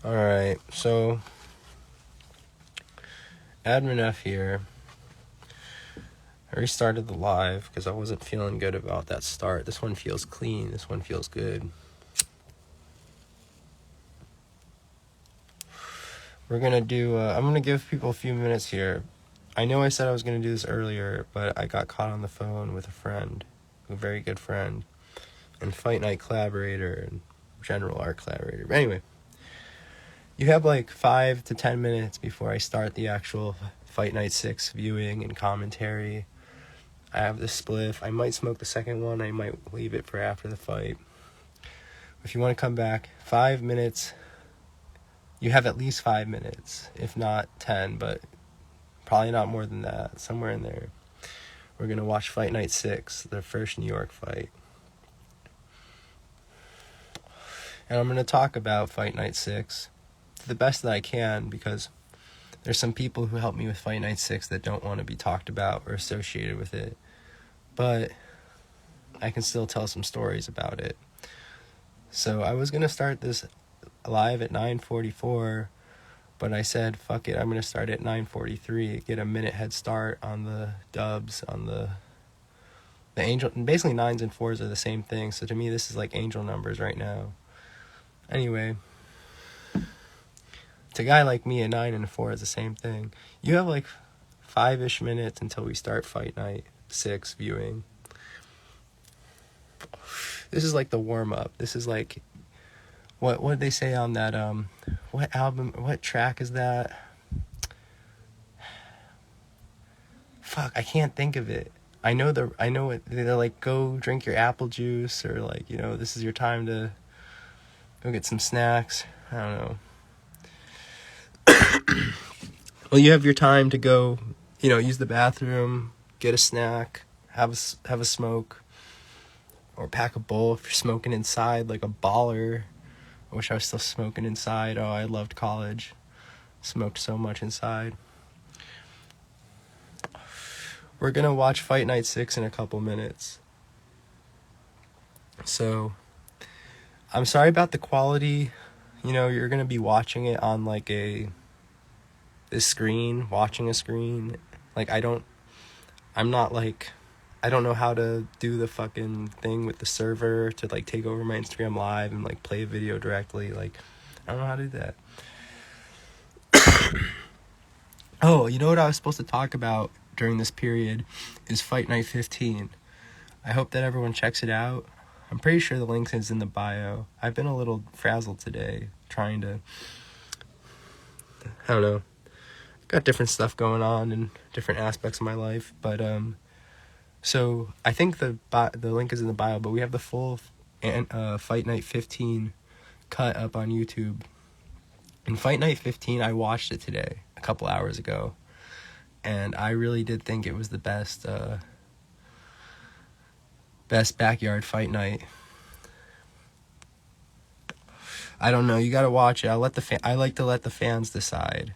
Alright, so Admin F here. I restarted the live because I wasn't feeling good about that start. This one feels clean. This one feels good. We're going to do, I'm going to give people a few minutes here. I know I said I was going to do this earlier, but I got caught on the phone with a friend, a very good friend, and Fight Night collaborator, and general art collaborator. But anyway, you have like 5 to 10 minutes before I start the actual Fight Night 6 viewing and commentary. I have the spliff. I might smoke the second one. I might leave it for after the fight. If you want to come back, 5 minutes. You have at least 5 minutes, if not 10, but probably not more than that. Somewhere in there. We're going to watch Fight Night 6, the first New York fight. And I'm going to talk about Fight Night 6 to the best that I can, because there's some people who helped me with Fight Night 6 that don't want to be talked about or associated with it. But I can still tell some stories about it. So I was going to start this live at 9:44, but I said, fuck it, I'm going to start at 9:43, get a minute head start on the dubs, on the angel. Basically 9s and 4s are the same thing, so to me this is like angel numbers right now. Anyway, to a guy like me, a 9 and a 4 is the same thing. You have like 5-ish minutes until we start Fight Night 6 viewing. This is like the warm-up. This is like, what did they say on that, what album, what track is that? Fuck, I can't think of it. I know it, they're like, go drink your apple juice, or like, you know, this is your time to go get some snacks. I don't know. Well, you have your time to go, you know, use the bathroom, get a snack, have a smoke, or pack a bowl if you're smoking inside like a baller. I wish I was still smoking inside. Oh, I loved college. Smoked so much inside. We're going to watch Fight Night 6 in a couple minutes. So, I'm sorry about the quality. You know, you're going to be watching it on like this screen, watching a screen. Like, I don't know how to do the fucking thing with the server to like take over my Instagram live and like play a video directly. Like, I don't know how to do that. Oh, you know what I was supposed to talk about during this period is Fight Night 15. I hope that everyone checks it out. I'm pretty sure the link is in the bio. I've been a little frazzled today, trying to, I don't know, got different stuff going on in different aspects of my life, but so I think the link is in the bio, but we have the full Fight Night 15 cut up on YouTube. And Fight Night 15, I watched it today, a couple hours ago, and I really did think it was the best backyard fight night. I don't know, you gotta watch it. I like to let the fans decide,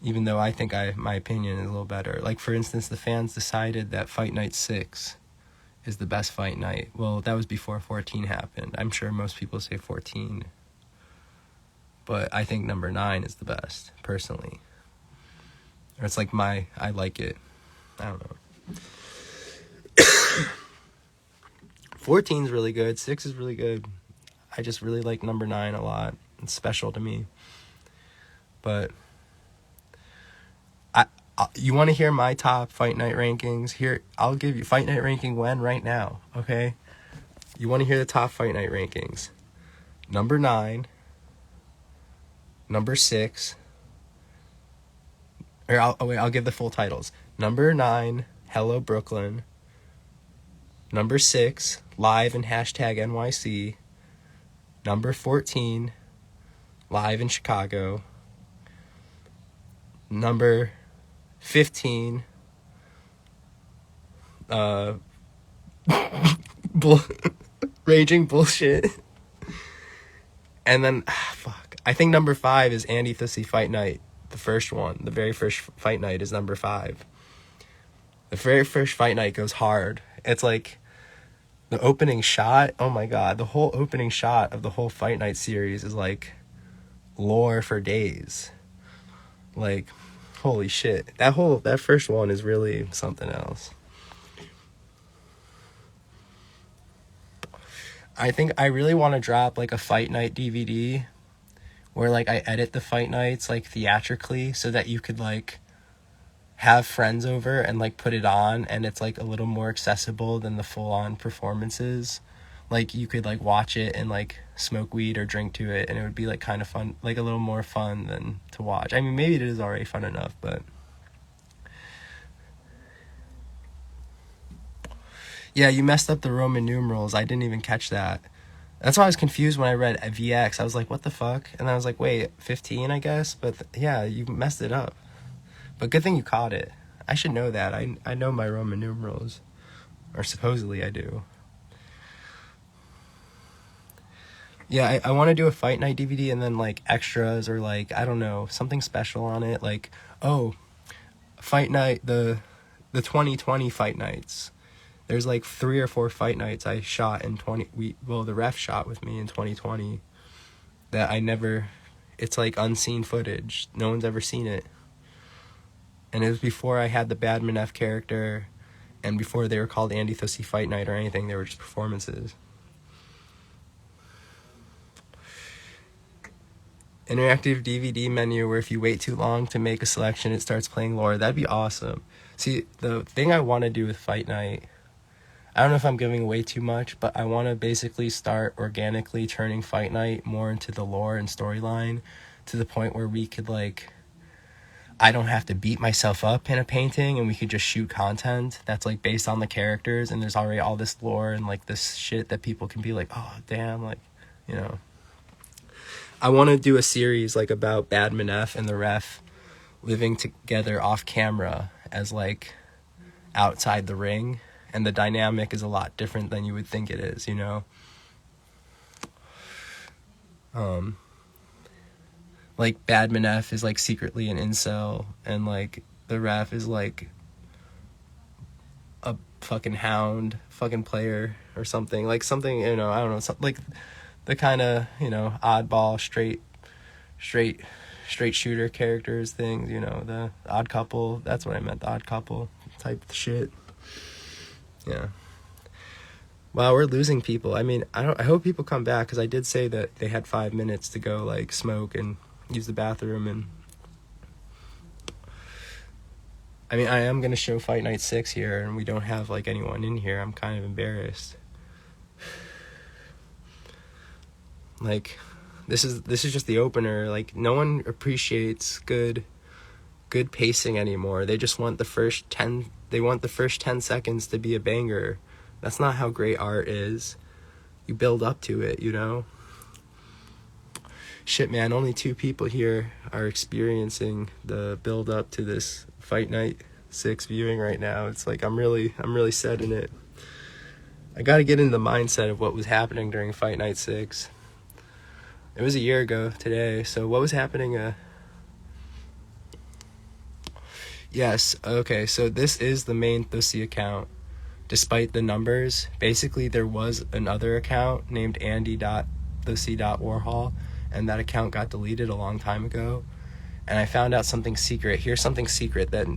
even though I think my opinion is a little better. Like, for instance, the fans decided that Fight Night 6 is the best fight night. Well, that was before 14 happened. I'm sure most people say 14. But I think number 9 is the best, personally. Or it's like I like it. I don't know. 14's really good. 6 is really good. I just really like number 9 a lot. It's special to me. But you want to hear my top Fight Night rankings? Here, I'll give you Fight Night ranking right now, okay? You want to hear the top Fight Night rankings? Number 9, number 6, or I'll give the full titles. Number 9, Hello Brooklyn. Number 6, Live and #NYC. Number 14, Live in Chicago. Number 15, Raging Bullshit. And then, fuck. I think number 5 is Andy Thussey Fight Night. The first one. The very first Fight Night is number 5. The very first Fight Night goes hard. It's like the opening shot. Oh my god. The whole opening shot of the whole Fight Night series is like lore for days. Like, holy shit. That first one is really something else. I think I really want to drop like a Fight Night DVD where like I edit the fight nights like theatrically so that you could like have friends over and like put it on, and it's like a little more accessible than the full on performances. Like you could like watch it and like smoke weed or drink to it, and it would be like kind of fun, like a little more fun than to watch. I mean, maybe it is already fun enough, but yeah, you messed up the Roman numerals. I didn't even catch that. That's why I was confused when I read VX. I was like, what the fuck? And I was like, wait, 15, I guess? But yeah, you messed it up. But good thing you caught it. I should know that. I know my Roman numerals. Or supposedly I do. Yeah, I want to do a Fight Night DVD and then like extras or like, I don't know, something special on it. Like, oh, Fight Night, the 2020 Fight Nights. There's like 3 or 4 fight nights I shot in the ref shot with me in 2020 that I never, it's like unseen footage. No one's ever seen it. And it was before I had the Badman F character and before they were called Andy Thussey Fight Night or anything. They were just performances. Interactive DVD menu where if you wait too long to make a selection, it starts playing lore. That'd be awesome. See, the thing I want to do with Fight Night, I don't know if I'm giving away too much, but I want to basically start organically turning Fight Night more into the lore and storyline to the point where we could, like, I don't have to beat myself up in a painting and we could just shoot content that's, like, based on the characters and there's already all this lore and, like, this shit that people can be like, oh, damn, like, you know. I want to do a series, like, about Badman F and the ref living together off camera as, like, outside the ring. And the dynamic is a lot different than you would think it is, you know? Like, Badman F is, like, secretly an incel, and, like, the ref is, like, a fucking hound fucking player or something. Like, something, you know, I don't know, like, the kind of, you know, oddball, straight shooter characters things, you know, the Odd Couple, that's what I meant, the Odd Couple type shit. Yeah. Wow, we're losing people. I mean, I hope people come back because I did say that they had 5 minutes to go like smoke and use the bathroom, and I mean, I am gonna show Fight Night 6 here, and we don't have like anyone in here. I'm kind of embarrassed. Like, this is just the opener. Like, no one appreciates good pacing anymore. They just want the first 10 seconds to be a banger. That's not how great art is. You build up to it, you know? Shit, man, only 2 people here are experiencing the build up to this Fight Night 6 viewing right now. It's like I'm really set in it. I got to get into the mindset of what was happening during Fight Night 6. It was a year ago today, so what was happening? Yes, okay, so this is the main Thussey account. Despite the numbers, basically there was another account named andy.thussey.warhol, and that account got deleted a long time ago. And I found out something secret. Here's something secret that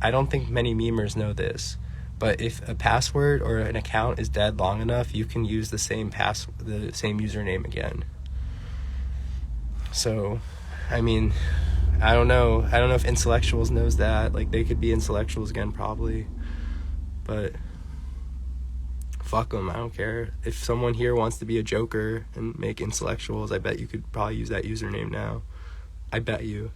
I don't think many memers know this. But if a password or an account is dead long enough, you can use the same username again. So, I mean, I don't know if Intellectuals knows that. Like, they could be Intellectuals again, probably. But fuck them, I don't care. If someone here wants to be a Joker and make Intellectuals, I bet you could probably use that username now. I bet you.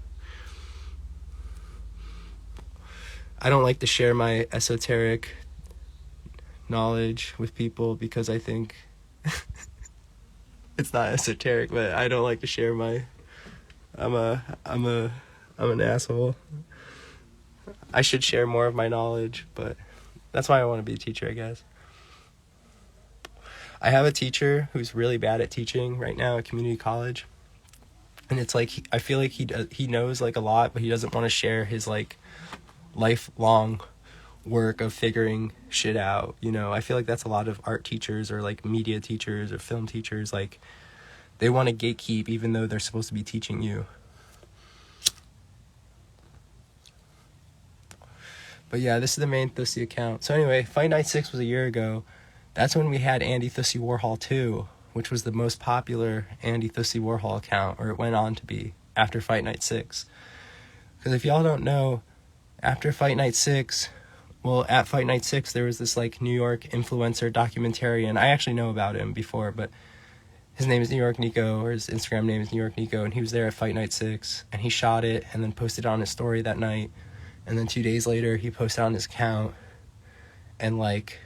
I don't like to share my esoteric knowledge with people because I think it's not esoteric, but I don't like to share my I'm an asshole. I should share more of my knowledge, but that's why I want to be a teacher, I guess. I have a teacher who's really bad at teaching right now at community college. And it's like, I feel like he knows like a lot, but he doesn't want to share his like lifelong work of figuring shit out. You know, I feel like that's a lot of art teachers or like media teachers or film teachers. Like, they want to gatekeep even though they're supposed to be teaching you. But yeah, this is the main Thussy account. So anyway, Fight Night 6 was a year ago. That's when we had Andy Thussy Warhol 2, which was the most popular Andy Thussy Warhol account, or it went on to be after Fight Night 6. Because if y'all don't know, after Fight Night 6, well, at Fight Night 6, there was this, like, New York influencer documentarian. I actually know about him before, but his name is New York Nico, or his Instagram name is New York Nico, and he was there at Fight Night 6, and he shot it and then posted it on his story that night. And then 2 days later, he posted on his account, and, like,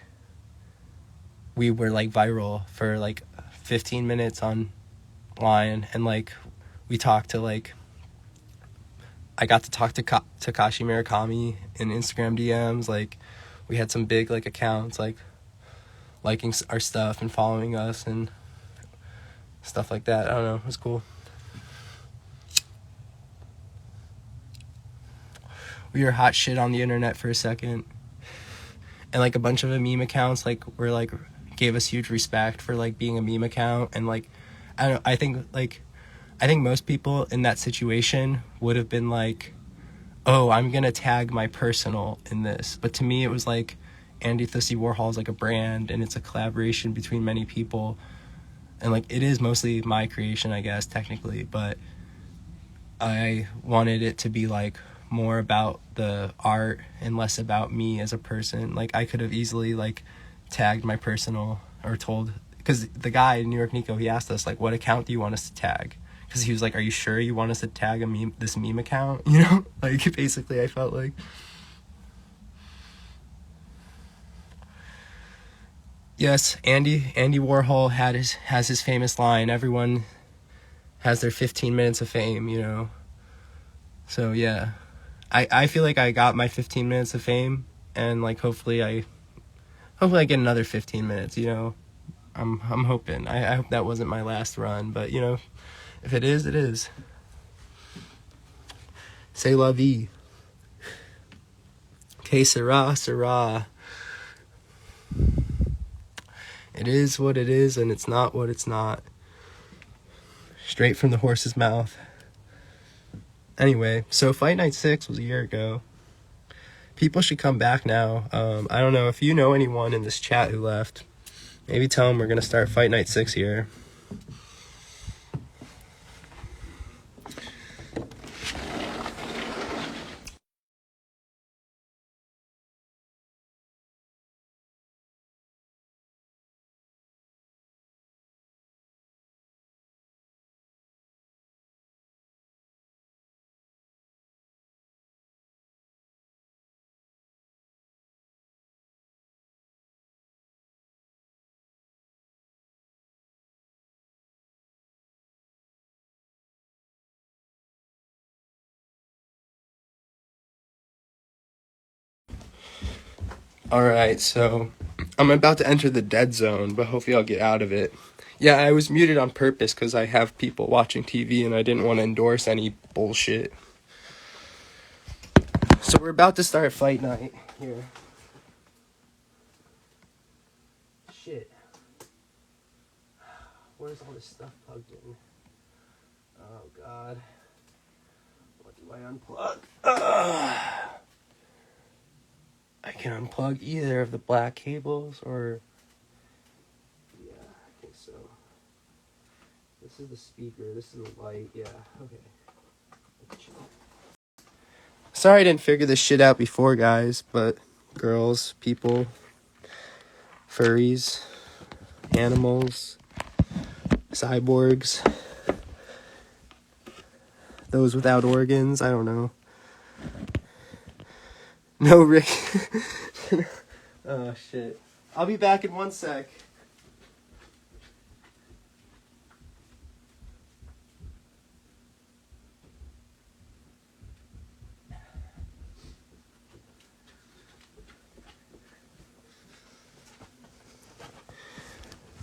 we were, like, viral for, like, 15 minutes online, and, like, we talked to, like, I got to talk to Takashi Murakami in Instagram DMs. Like, we had some big, like, accounts, like, liking our stuff and following us and stuff like that. I don't know, it was cool. We were hot shit on the internet for a second, and, like, a bunch of the meme accounts, like, were, like, gave us huge respect for, like, being a meme account. And, like, I think most people in that situation would have been like, oh, I'm gonna tag my personal in this. But to me, it was like, Andy Thussy Warhol is like a brand, and it's a collaboration between many people, and, like, it is mostly my creation, I guess, technically, but I wanted it to be, like, more about the art and less about me as a person. Like, I could have easily, like, tagged my personal, or told, because the guy, New York Nico, he asked us, like, what account do you want us to tag? Because he was like, are you sure you want us to tag this meme account? You know? Like, basically, I felt like. Yes, Andy Warhol has his famous line, everyone has their 15 minutes of fame, you know? So, yeah. I feel like I got my 15 minutes of fame, and, like, hopefully I get another 15 minutes, you know? I'm hoping. I hope that wasn't my last run, but, you know, if it is, it is. C'est la vie. Que sera, sera. It is what it is, and it's not what it's not. Straight from the horse's mouth. Anyway, so Fight Night 6 was a year ago. People should come back now. I don't know if you know anyone in this chat who left. Maybe tell them we're going to start Fight Night 6 here. Alright, so I'm about to enter the dead zone, but hopefully I'll get out of it. Yeah, I was muted on purpose because I have people watching TV and I didn't want to endorse any bullshit. So we're about to start Fight Night here. Shit. Where's all this stuff plugged in? Oh, God. What do I unplug? I can unplug either of the black cables, or... Yeah, I think so. This is the speaker, this is the light, yeah, okay. Sorry I didn't figure this shit out before, guys, but girls, people, furries, animals, cyborgs, those without organs, I don't know. No, Rick. Oh, shit. I'll be back in 1 sec.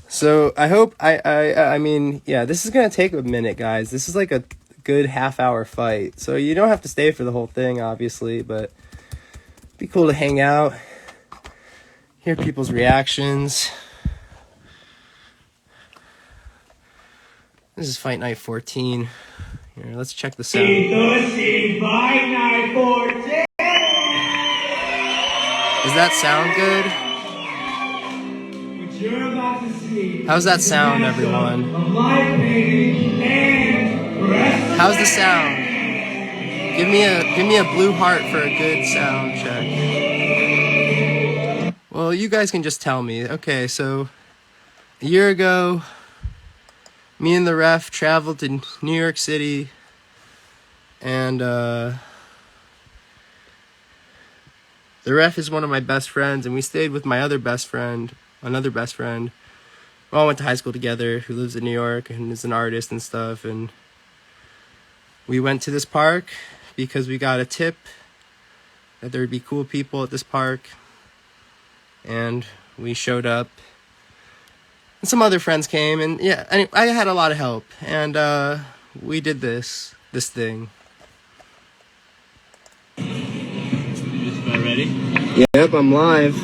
So I hope I mean, yeah, this is gonna take a minute, guys. This is like a good half-hour fight, so you don't have to stay for the whole thing, obviously, but it'd be cool to hang out, hear people's reactions. This is Fight Night 14. Here, let's check the sound. Fight Night 14. Does that sound good? What you're about to see. How's that sound, everyone? How's the sound? Give me a blue heart for a good sound check. Well, you guys can just tell me. Okay, so a year ago, me and the ref traveled to New York City, and the ref is one of my best friends, and we stayed with my another best friend. We all went to high school together, who lives in New York and is an artist and stuff, and we went to this park because we got a tip that there would be cool people at this park, and we showed up. And some other friends came, and yeah, I had a lot of help, and we did this thing. Just about ready? Yep, I'm live.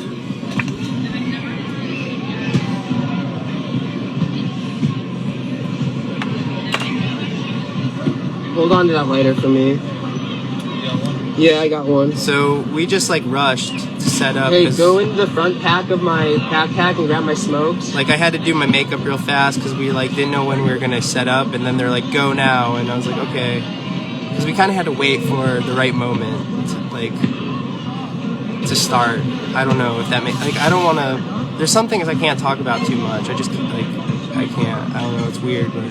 Hold on to that lighter for me. You got one? Yeah, I got one. So we just like rushed to set up. Hey, go into the front pack of my backpack and grab my smokes. Like I had to do my makeup real fast because we like didn't know when we were gonna set up, and then they're like, "Go now," and I was like, "Okay," because we kind of had to wait for the right moment to start. I don't know if that makes like I don't want to. There's some things I can't talk about too much. I just like I can't. I don't know. It's weird, but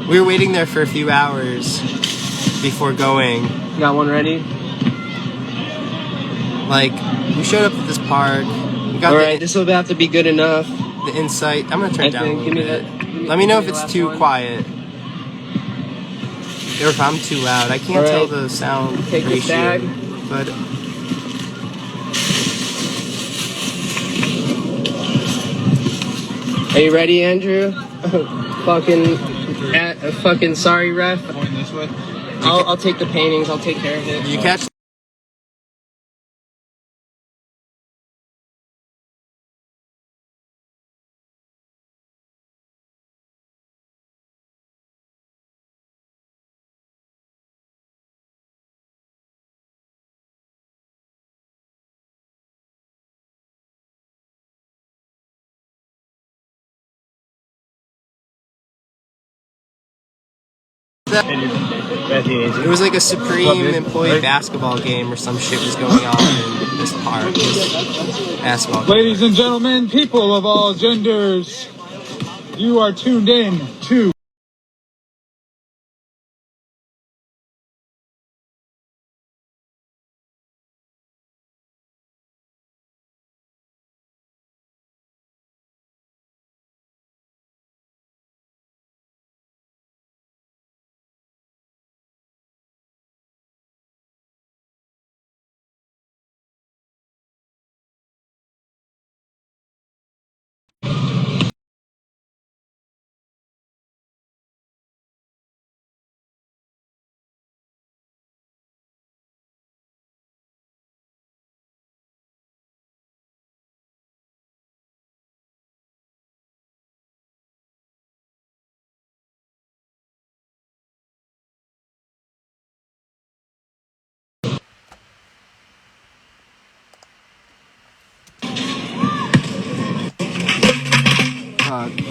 we were waiting there for a few hours before going. You got one ready? Like, we showed up at this park. We got Alright, this will have to be good enough. the insight. I'm gonna turn it down a little bit. Let me know if it's too quiet. Or if I'm too loud. I can't tell the sound Take this ratio. bag. But Are you ready, Andrew? fucking sorry, ref. Going this way? I'll take the paintings. I'll take care of it. you catch it was like a Supreme employee basketball game or some shit was going on in this park. This basketball game. Ladies and gentlemen, people of all genders, you are tuned in to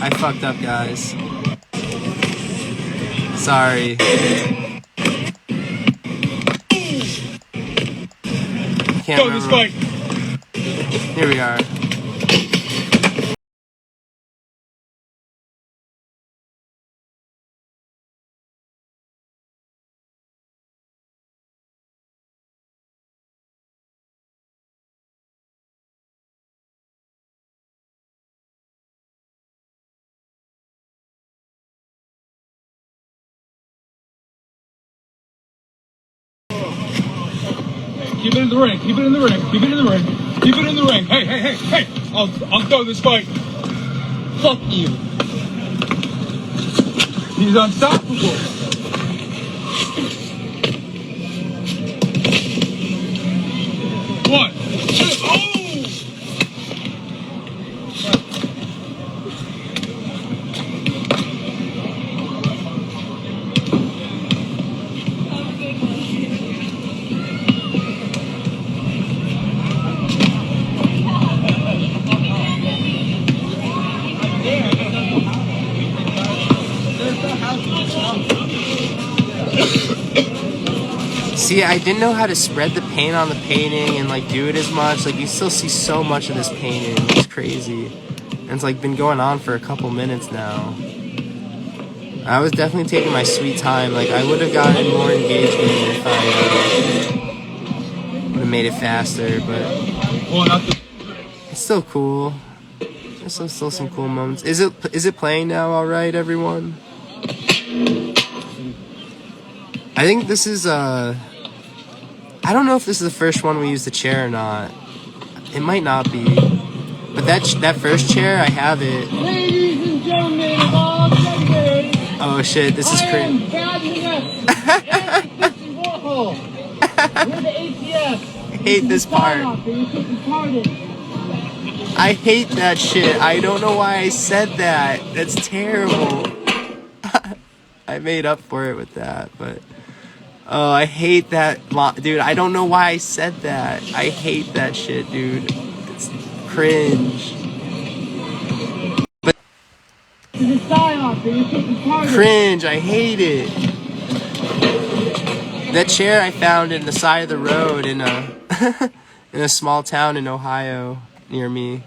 I fucked up, guys. Sorry. Can't go this remember. way. Here we are. Keep it in the ring. Keep it in the ring. Keep it in the ring. Keep it in the ring. Hey, hey, hey, hey! I'll throw this fight. Fuck you. He's unstoppable. One, two, oh! See, I didn't know how to spread the paint on the painting and like do it as much. Like you still see so much of this painting. It's crazy. And it's like been going on for a couple minutes now. I was definitely taking my sweet time. Like I would have gotten more engagement if I would have made it faster, but it's still cool. There's still some cool moments. Is it playing now? All right, everyone. I think this is I don't know if this is the first one we use the chair or not. It might not be. But that first chair, I have it. Ladies and gentlemen of all genders, Oh shit, this is crazy. Warhol. We're the ATF. I hate this part. I hate that shit. I don't know why I said that. That's terrible. I made up for it with that, but oh, I hate that, dude. I don't know why I said that. I hate that shit, dude. It's cringe. But cringe. I hate it. That chair I found in the side of the road in a in a small town in Ohio near me.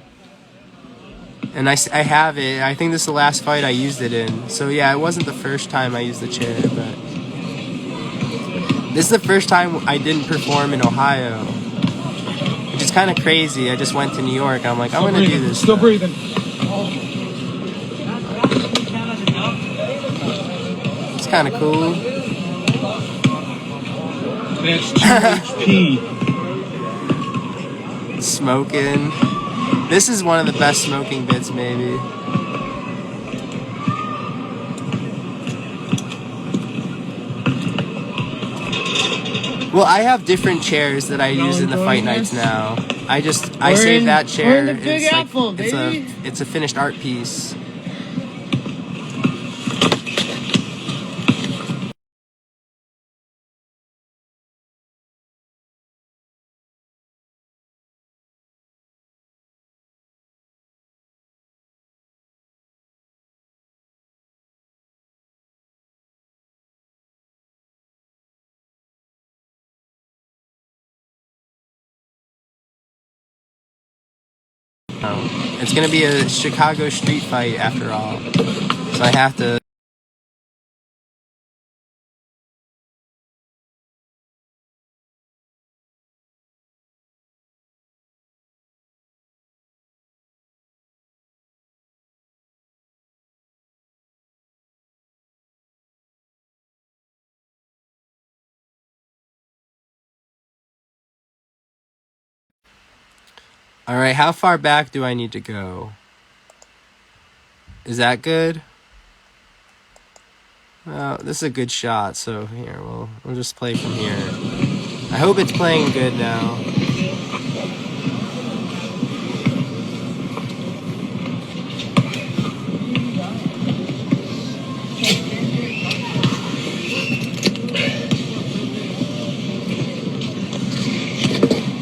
And I have it. I think this is the last fight I used it in. So yeah, it wasn't the first time I used the chair, but this is the first time I didn't perform in Ohio, which is kind of crazy. I just went to New York. I'm like, I'm gonna do this. Still breathing. It's kind of cool. That's 2 HP. Smoking. This is one of the best smoking bits, maybe. Well, I have different chairs that I use in the fight nights now. I save that chair. We're in the Big Apple, baby. It's a finished art piece. It's gonna be a Chicago street fight after all, so I have to. All right, how far back do I need to go? Is that good? Well, this is a good shot, so here, we'll just play from here. I hope it's playing good now.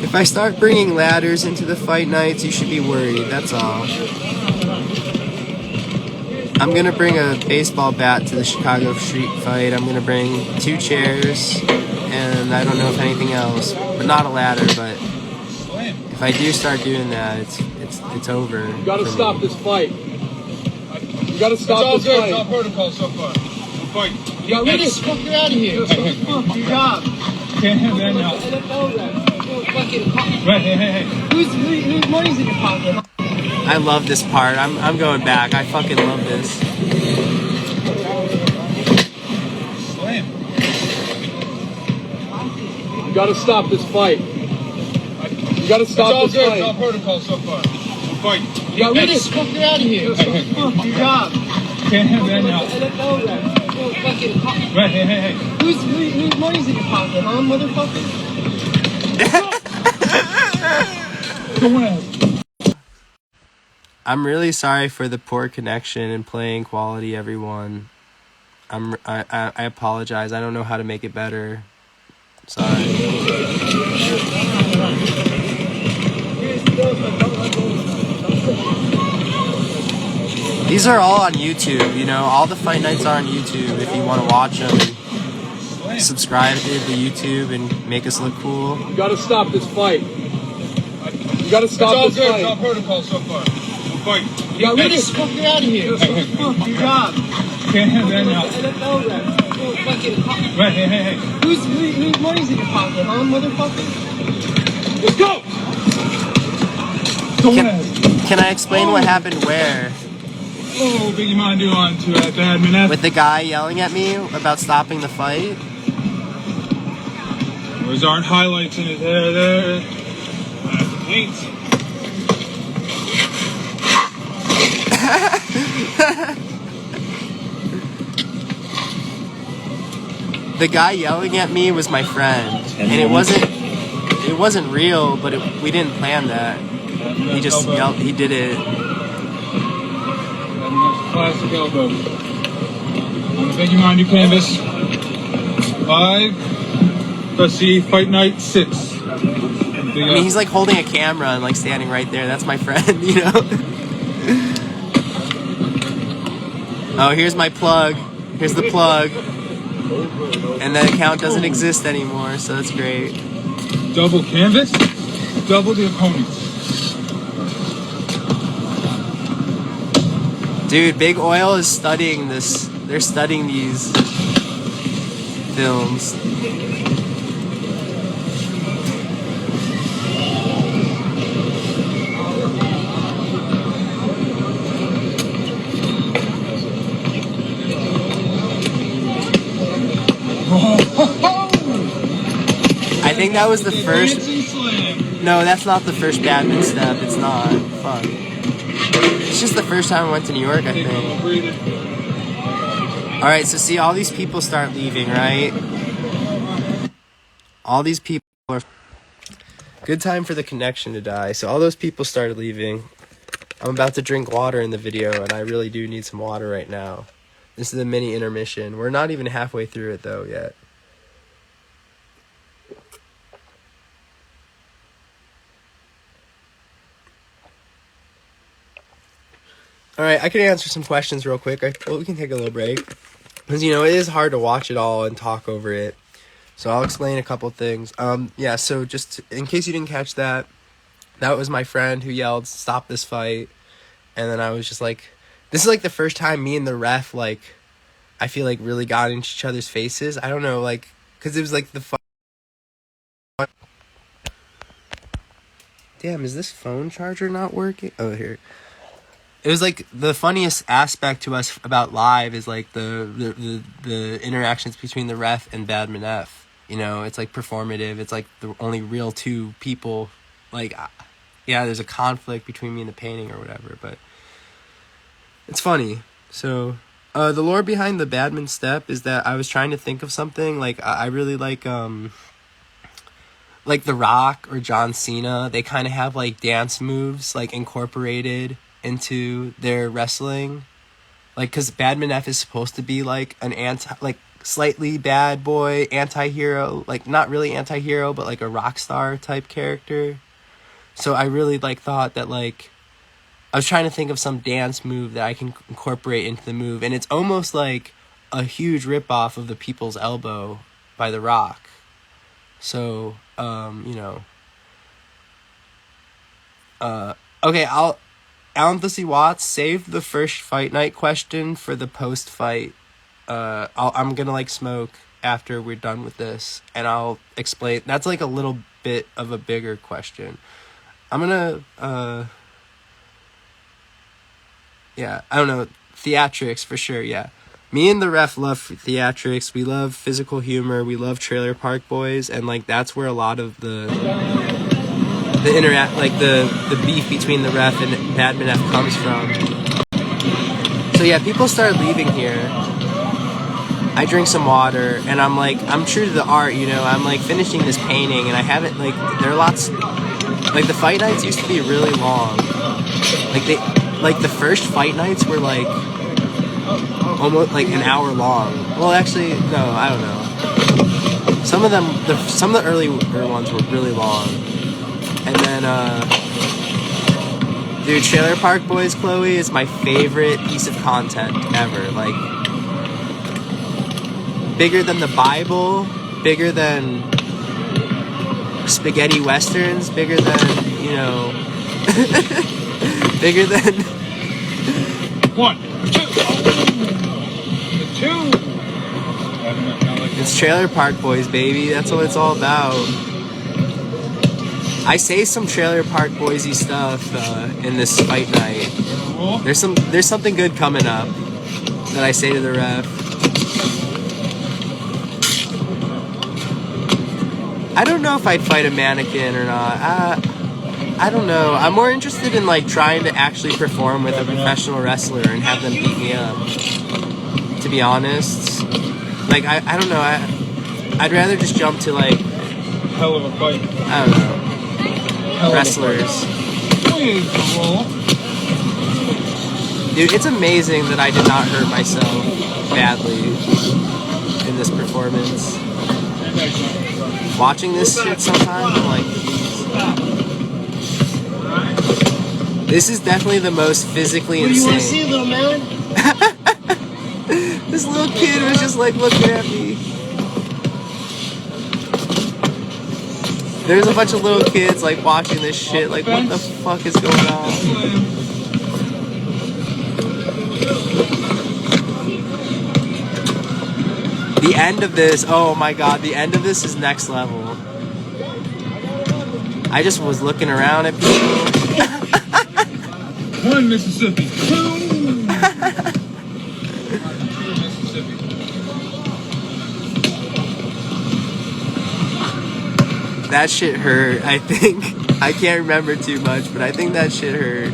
If I start bringing ladders into the fight nights, you should be worried, that's all. I'm gonna bring a baseball bat to the Chicago street fight. I'm gonna bring 2 chairs, and I don't know if anything else, but not a ladder. But if I do start doing that, it's over. You gotta stop this fight. You gotta stop this fight. It's all protocol so far. Fight. Yo, we just fuck you out of here. Fuck your job. Can't have that now. Right, hey. Whose money's in your pocket? I love this part. I'm going back. I fucking love this. Slam. You gotta stop this fight. You gotta stop this fight. It's all protocol so far. Fight. Yo, we just fuck you out of here. Fuck your job. Can't have that now. Right, hey. Whose money's in your pocket, huh, motherfucker? Go ahead. I'm really sorry for the poor connection and playing quality, everyone. I apologize. I don't know how to make it better. Sorry. These are all on YouTube, you know. All the fight nights are on YouTube if you want to watch them. subscribe to the YouTube and make us look cool. You gotta stop this fight. You gotta stop this fight. It's all protocol so far. We'll fight. Get this fucker out of here. Fuck your job. Can't have that now. NFL rep. Fucking. Right, hey. Whose money's in your pocket, huh, motherfucker? Let's go! Don't ask. Can I explain what happened where? Oh, Biggie Mondu on to Badman F. With the guy yelling at me about stopping the fight? Those aren't highlights in his hair there. Paint. The guy yelling at me was my friend, and it wasn't real, but we didn't plan that. He just yelled. He did it. Classic elbow. On the Biggie Mondu canvas. 5. Let's see, Fight Night 6. I mean, he's like holding a camera and like standing right there. That's my friend, you know. Oh, here's my plug. Here's the plug. And that account doesn't exist anymore, so that's great. Double canvas, double the opponents. Dude, Big Oil is studying this. They're studying these films. I think that was the first. No, that's not the first Badman step. It's not. Fuck. It's just the first time I went to New York, I think. Alright, so see, all these people start leaving, right? All these people are... Good time for the connection to die. So all those people started leaving. I'm about to drink water in the video, and I really do need some water right now. This is a mini intermission. We're not even halfway through it, though, yet. Alright, I can answer some questions real quick. Well, we can take a little break. Because, you know, it is hard to watch it all and talk over it. So I'll explain a couple things. Yeah, so just in case you didn't catch that, that was my friend who yelled, "Stop this fight." And then I was just like, this is like the first time me and the ref, like, I feel like really got into each other's faces. I don't know, like, because it was like the Damn, is this phone charger not working? Oh, here. It was like the funniest aspect to us about live is like the interactions between the ref and Badman F. You know, it's like performative. It's like the only real two people. Like, yeah, there's a conflict between me and the painting or whatever, but it's funny. So, the lore behind the Badman step is that I was trying to think of something. Like, I really like The Rock or John Cena. They kind of have like dance moves like incorporated into their wrestling, like, because Badman F is supposed to be like an slightly bad boy anti-hero, like not really anti-hero but like a rock star type character. So I really like thought that, like, I was trying to think of some dance move that I can incorporate into the move, and it's almost like a huge ripoff of the People's Elbow by The Rock. So you know, okay, Alan Thussy Watts saved the first fight night question for the post fight. I'm gonna like smoke after we're done with this, and I'll explain. That's like a little bit of a bigger question. I'm gonna yeah, I don't know, theatrics for sure. Yeah, me and the ref love theatrics. We love physical humor. We love Trailer Park Boys, and like that's where a lot of the beef between the ref and Badman F comes from. So yeah, people started leaving here. I drink some water, and I'm true to the art, you know. I'm like finishing this painting, and I haven't, like, there are lots, like, the fight nights used to be really long. Like the first fight nights were like almost like an hour long. Well, actually, no, I don't know. Some of the earlier ones were really long. And then, dude, Trailer Park Boys, Chloe, is my favorite piece of content ever. Like, bigger than the Bible, bigger than spaghetti westerns, bigger than, you know, bigger than... 1, 2. The 2. It's Trailer Park Boys, baby. That's what it's all about. I say some Trailer Park Boysy stuff in this fight night. There's something good coming up that I say to the ref. I don't know if I'd fight a mannequin or not. I don't know. I'm more interested in like trying to actually perform with a professional wrestler and have them beat me up. To be honest, like I don't know. I'd rather just jump to like Hell of a fight. I don't know. Wrestlers. Dude, it's amazing that I did not hurt myself badly in this performance. Watching this shit sometimes, I'm like, this is definitely the most physically What do you want to insane. see, little man? This little kid was just like looking at me. There's a bunch of little kids like watching this shit, like what the fuck is going on? The end of this, oh my god, the end of this is next level. I just was looking around at people. 1 Mississippi. 2 Mississippi. That shit hurt, I think. I can't remember too much, but I think that shit hurt.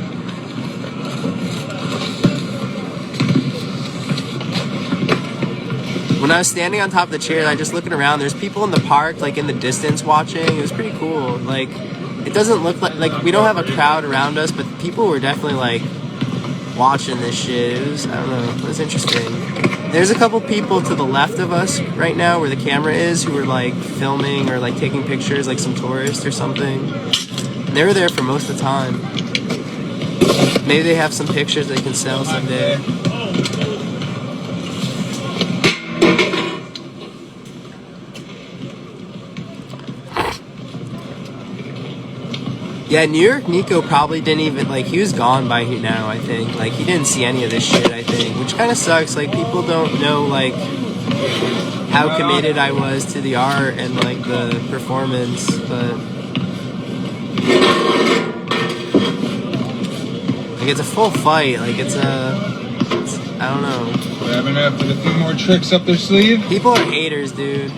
When I was standing on top of the chair, I just looking around, there's people in the park, like in the distance watching. It was pretty cool. Like, it doesn't look like we don't have a crowd around us, but people were definitely like watching this shit. It was, I don't know, it was interesting. There's a couple people to the left of us right now where the camera is who were like filming or like taking pictures, like some tourists or something. And they were there for most of the time. Maybe they have some pictures they can sell someday. Yeah, New York Nico probably didn't even, like, he was gone by now, I think. Like, he didn't see any of this shit, I think. Which kind of sucks. Like, people don't know, like, how committed I was to the art and, like, the performance. But, like, it's a full fight. Like, it's I don't know. Grabbing up with a few more tricks up their sleeve. People are haters, dude.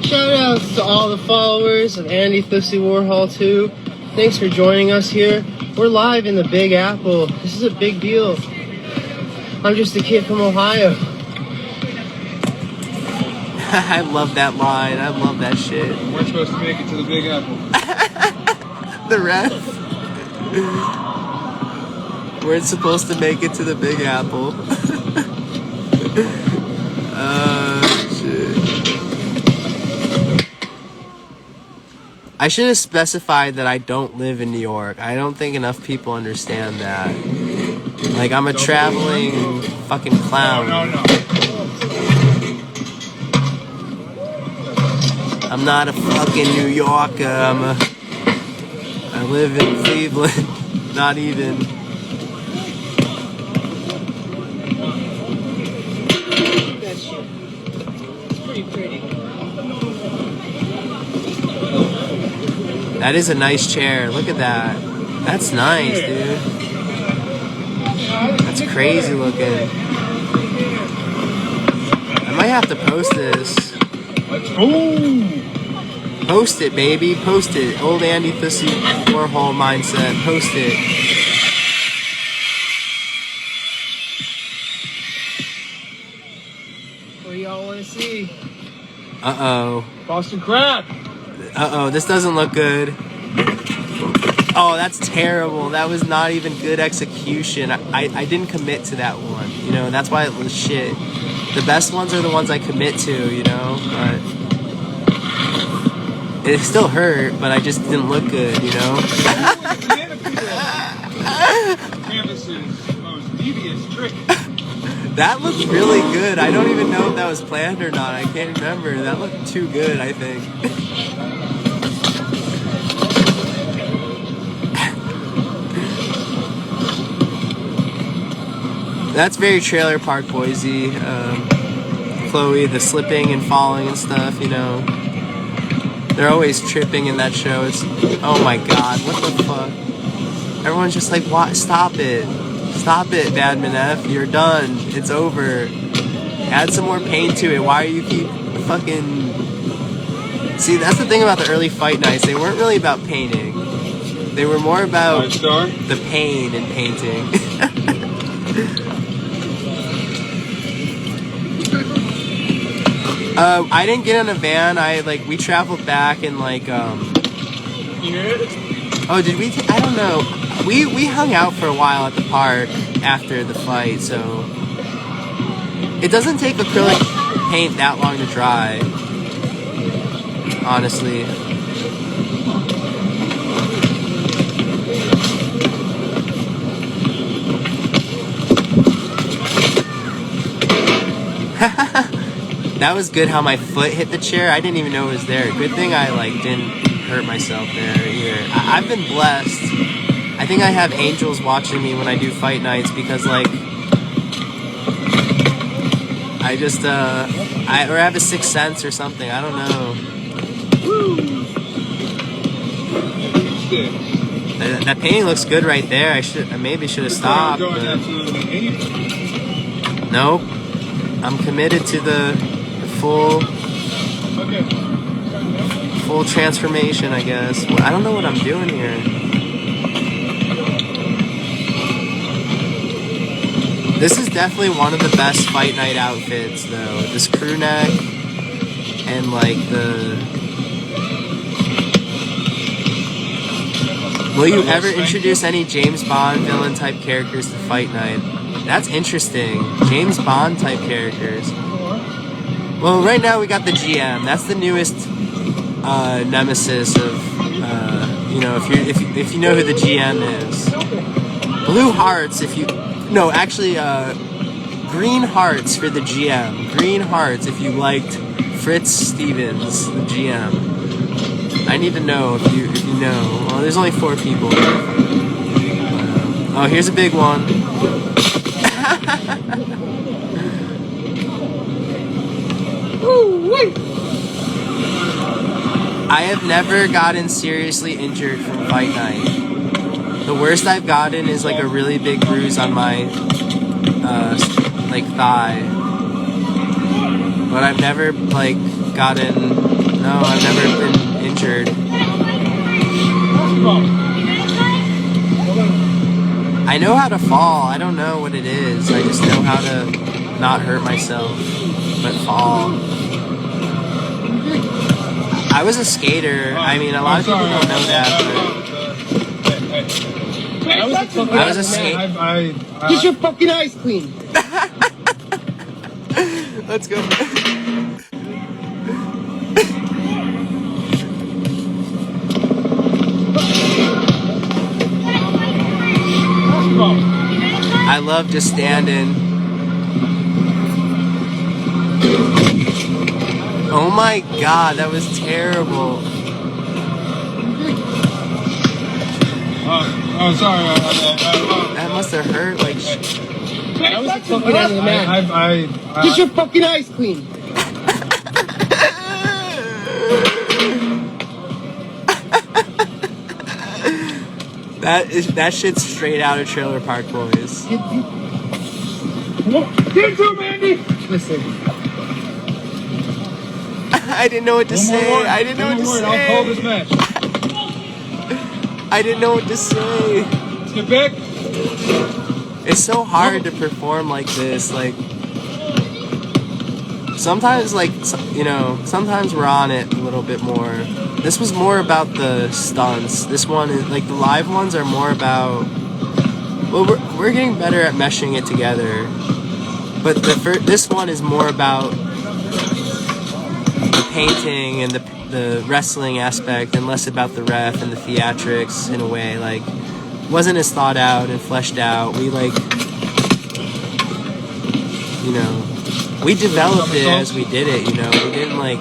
Shout outs to all the followers of Andy Thursday Warhol 2. Thanks for joining us here. We're live in the Big Apple. This is a big deal. I'm just a kid from Ohio. I love that line. I love that shit. We're supposed to make it to the Big Apple. The ref. We're supposed to make it to the Big Apple. Shit. I should have specified that I don't live in New York. I don't think enough people understand that. Like, I'm a traveling fucking clown. No. I'm not a fucking New Yorker. I live in Cleveland. Not even. That shit. It's pretty pretty. That is a nice chair. Look at that. That's nice, dude. That's crazy looking. I might have to post this. Let's go. Post it, baby. Post it. Old Andy Thursday Warhol mindset. Post it. What do y'all want to see? Uh-oh. Boston Crab. Uh-oh. This doesn't look good. Oh, that's terrible. That was not even good execution. I didn't commit to that one. You know, that's why it was shit. The best ones are the ones I commit to, you know? But it still hurt, but I just didn't look good, you know? Canvas's most devious trick. That looked really good. I don't even know if that was planned or not. I can't remember. That looked too good, I think. That's very Trailer Park Boise. Chloe, the slipping and falling and stuff, you know. They're always tripping in that show. It's, oh my god, what the fuck? Everyone's just like, "What? Stop it. Stop it, Badman F. You're done. It's over. Add some more pain to it. Why are you keep fucking..." See, that's the thing about the early fight nights. They weren't really about painting. They were more about 5-star. the pain in painting. I didn't get in a van. We traveled back and oh, did we? I don't know. We hung out for a while at the park after the fight, so it doesn't take acrylic paint that long to dry, honestly. That was good how my foot hit the chair. I didn't even know it was there. Good thing I didn't hurt myself there either. I've been blessed. I think I have angels watching me when I do fight nights because I just I have a sixth sense or something. I don't know. That painting looks good right there. I maybe should have stopped. But nope. I'm committed to the full transformation, I guess. Well, I don't know what I'm doing here. This is definitely one of the best fight night outfits, though. This crew neck and the... Will you ever introduce any James Bond villain type characters to fight night? That's interesting. James Bond type characters. Well, right now we got the GM. That's the newest nemesis of if you know who the GM is. Blue hearts green hearts for the GM. Green hearts if you liked Fritz Stevens, the GM. I need to know if you know. Well, there's only 4 people. Oh, here's a big one. I have never gotten seriously injured from fight night. The worst I've gotten is a really big bruise on my thigh. But I've never I've never been injured. I know how to fall. I don't know what it is. I just know how to not hurt myself, but fall. I was a skater. I mean, a lot of people don't know that, but I was a skater. Get your fucking eyes clean. Let's go. I love just standing. Oh my god, that was terrible. Sorry. That must have hurt like That was the fucking end of the match. Get your fucking eyes clean. That shit's straight out of Trailer Park Boys. Get to him, Andy! Listen. I didn't know what to say. I didn't know what to say. I'll call this match. I didn't know what to say. Let's get back. It's so hard to perform like this. Sometimes, sometimes we're on it a little bit more. This was more about the stunts. This one is, the live ones are more about... Well, we're getting better at meshing it together. But this one is more about the painting and the wrestling aspect and less about the ref and the theatrics in a way. Wasn't as thought out and fleshed out. you know, we developed it as we did it, you know. We didn't like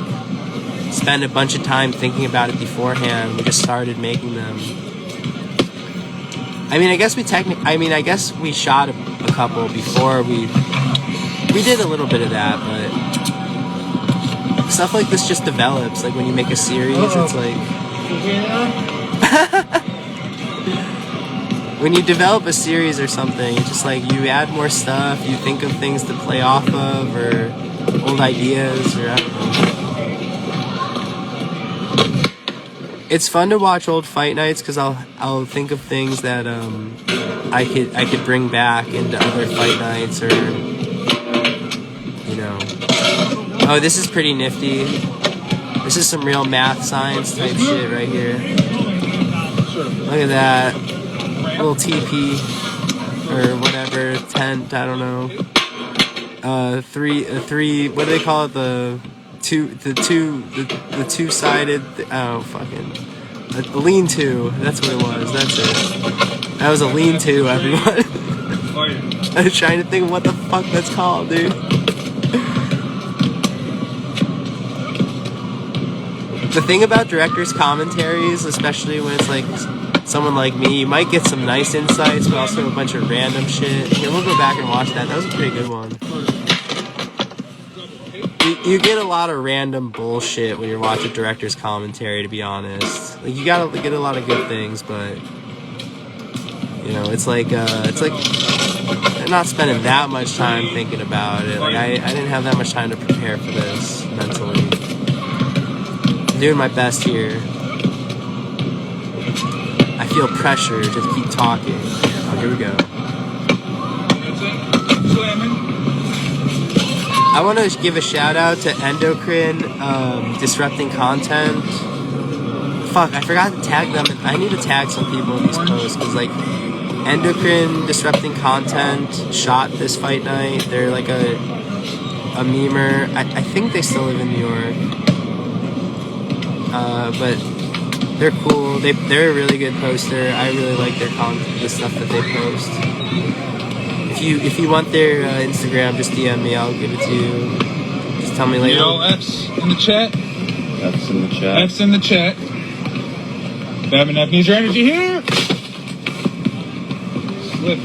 spend a bunch of time thinking about it beforehand. We just started making them. I mean, I guess we shot a couple before we did a little bit of that, but stuff like this just develops. Like when you make a series, it's like when you develop a series or something, it's just like you add more stuff, you think of things to play off of, or old ideas, or I don't know. It's fun to watch old fight nights because I'll think of things that I could bring back into other fight nights, or you know. Oh, this is pretty nifty. This is some real math science type shit right here. Look at that. Little TP or whatever, tent, I don't know. Three what do they call it? The two-sided a lean-to. That's what it was. That's it. That was a lean-to, everyone. I was trying to think of what the fuck that's called, dude. The thing about director's commentaries, especially when it's like someone like me, you might get some nice insights, but also a bunch of random shit. Here, we'll go back and watch that. That was a pretty good one. You get a lot of random bullshit when you're watching director's commentary, to be honest. Like, you gotta get a lot of good things, but you know, it's like I'm not spending that much time thinking about it. Like I didn't have that much time to prepare for this mentally. I'm doing my best here. I feel pressure to keep talking. Oh, here we go. I want to give a shout out to Endocrine Disrupting Content. Fuck, I forgot to tag them. I need to tag some people in these posts because, like, Endocrine Disrupting Content shot this fight night. They're like a memer. I think they still live in New York. But they're cool. They're a really good poster. I really like their content, the stuff that they post. If you want their Instagram, just DM me. I'll give it to you. Just tell me later. Yo, F's in the chat. F's in the chat. F's in the chat. Babin F needs your energy here. Slip.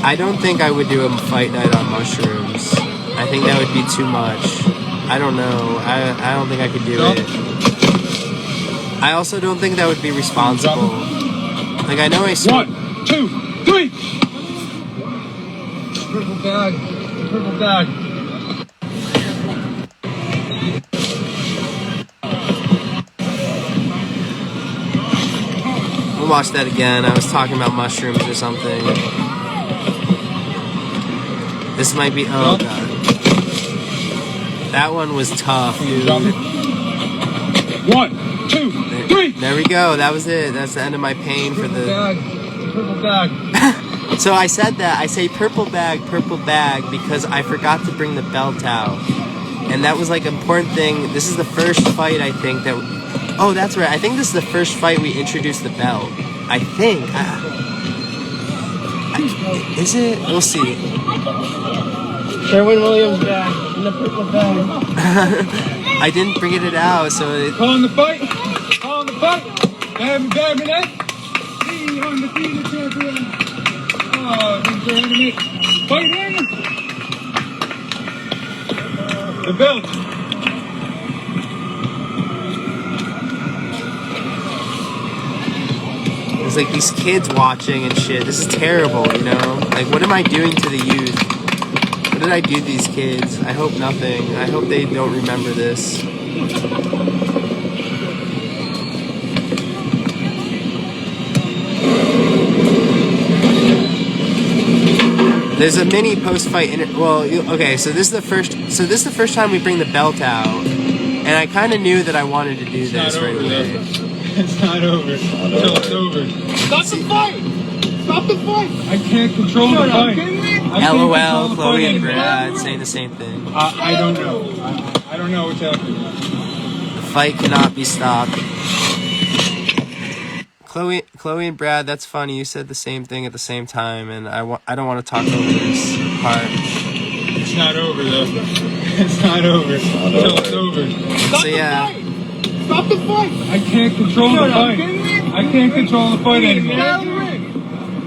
I don't think I would do a fight night on mushrooms. I think that would be too much. I don't know. I don't think I could do it. I also don't think that would be responsible. Like, I know I saw... 1, 2, 3! Purple bag. Purple bag. We'll watch that again. I was talking about mushrooms or something. This might be... Oh, God. That one was tough, dude. 1, 2, 3! There we go. That was it. That's the end of my pain for the... Purple bag. So I said that. I say purple bag, because I forgot to bring the belt out. And that was like an important thing. This is the first fight, I think, that... Oh, that's right. I think this is the first fight we introduced the belt. I think. Is it? We'll see. Sherwin Williams bag in the purple bag. I didn't bring it out, so... Calling the fight. Calling the fight. Babin F. The undefeated champion. Oh, things are animate. Fighting. The belt. There's like these kids watching and shit. This is terrible, you know? Like, what am I doing to the youth? What did I do to these kids? I hope nothing. I hope they don't remember this. There's a mini post-fight. Okay. So this is the first time we bring the belt out, and I kind of knew that I wanted to do this right away. It's not over. Until it's over. Stop the fight! Stop the fight! I can't control the fight. LOL, Chloe and Brad saying the same thing. I don't know. I don't know what's happening. The fight cannot be stopped. Chloe and Brad, that's funny. You said the same thing at the same time, and I don't want to talk over this part. It's not over though. It's not over until it's over. So yeah, Stop the fight! I can't control the fight. I can't control the fight anymore.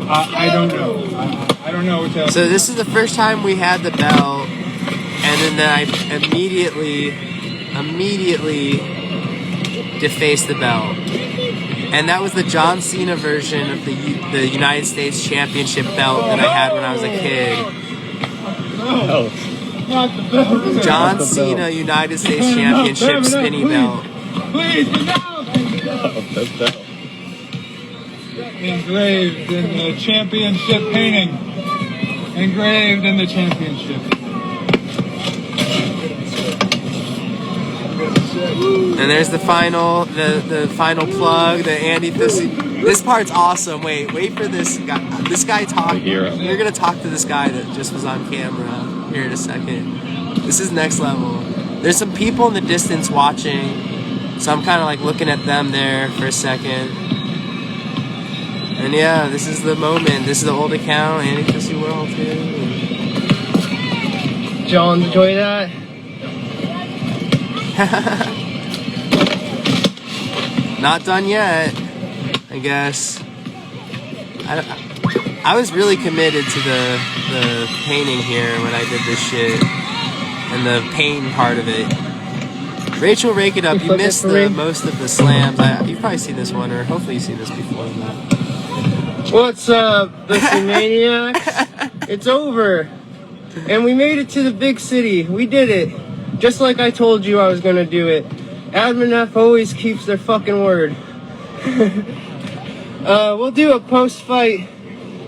I don't know. I don't know what's happening. so this is the first time we had the belt, and then I immediately defaced the belt. And that was the John Cena version of the United States Championship belt that I had when I was a kid. No. Not the belt. John Cena United States Championship spinny belt. Please, get down! Engraved in the championship painting. Engraved in the championship. And there's the final plug, the Andy Thussey. This part's awesome. Wait for this guy. This guy talk. We're gonna talk to this guy that just was on camera here in a second. This is next level. There's some people in the distance watching, so I'm kind of like looking at them there for a second. And yeah, this is the moment. This is the old account, Andy Thussey World too. John, enjoy that. Not done yet, I guess. I was really committed to the painting here when I did this shit, and the paint part of it. Rachel, rake it up. You missed most of the slams. You've probably seen this one, or hopefully you've seen this before. What's up, Thussey Maniacs? It's over. And we made it to the big city. We did it. Just like I told you I was gonna do it. Admin F always keeps their fucking word. We'll do a post-fight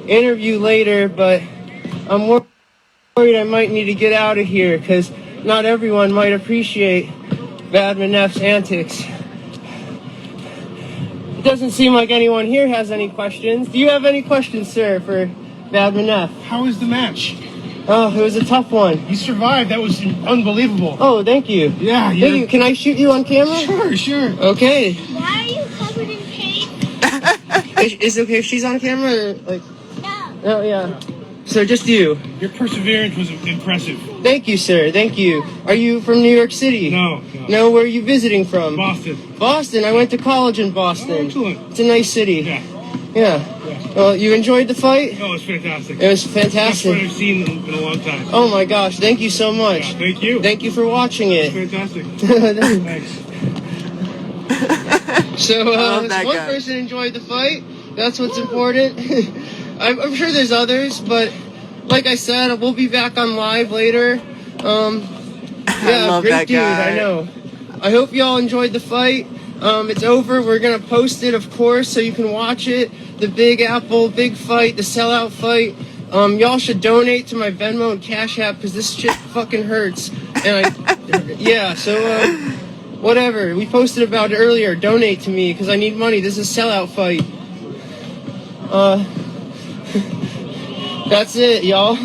interview later, but I'm worried I might need to get out of here because not everyone might appreciate Admin F's antics. It doesn't seem like anyone here has any questions. Do you have any questions, sir, for Admin F? How was the match? Oh, it was a tough one. You survived. That was unbelievable. Oh, thank you. Yeah, Thank you. Can I shoot you on camera? Sure. Okay. Why are you covered in paint? Is it okay if she's on camera? Or like, No. oh yeah. So just you. Your perseverance was impressive. Thank you, sir. Thank you. Are you from New York City? No. No, where are you visiting from? Boston. Boston. I went to college in Boston. Oh, excellent. It's a nice city. Yeah. Yeah. Well, you enjoyed the fight? Oh, it was fantastic. It was Best fight fantastic. I've seen in a long time. Oh my gosh, thank you so much. Yeah, thank you. Thank you for watching it. Fantastic. Thanks. So, love that one guy. person enjoyed the fight. That's what's important. I'm sure there's others, but like I said, we'll be back on live later. Yeah, love great that dude, guy. I know. I hope y'all enjoyed the fight. It's over. We're gonna post it, of course, so you can watch it. The Big Apple, big fight, the sellout fight. Y'all should donate to my Venmo and Cash App because this shit fucking hurts. And yeah, so whatever. We posted about it earlier. Donate to me because I need money. This is a sellout fight. That's it, y'all.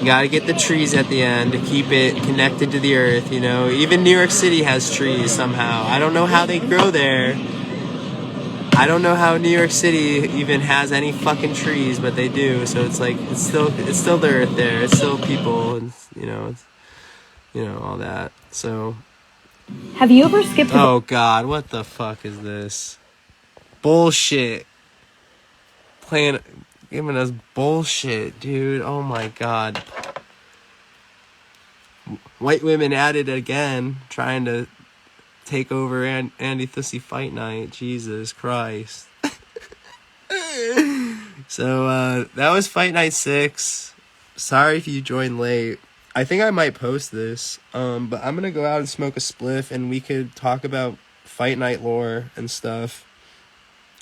You gotta get the trees at the end to keep it connected to the earth, you know. Even New York City has trees somehow. I don't know how they grow there. I don't know how New York City even has any fucking trees, but they do. So it's like it's still the earth there. It's still people, and it's all that. So Have you ever skipped a oh god, what the fuck is this? Bullshit. Giving us bullshit, dude. Oh my god. White women at it again, trying to take over Andy Thussey Fight Night. Jesus Christ. So, that was Fight Night 6. Sorry if you joined late. I think I might post this. But I'm gonna go out and smoke a spliff and we could talk about Fight Night lore and stuff.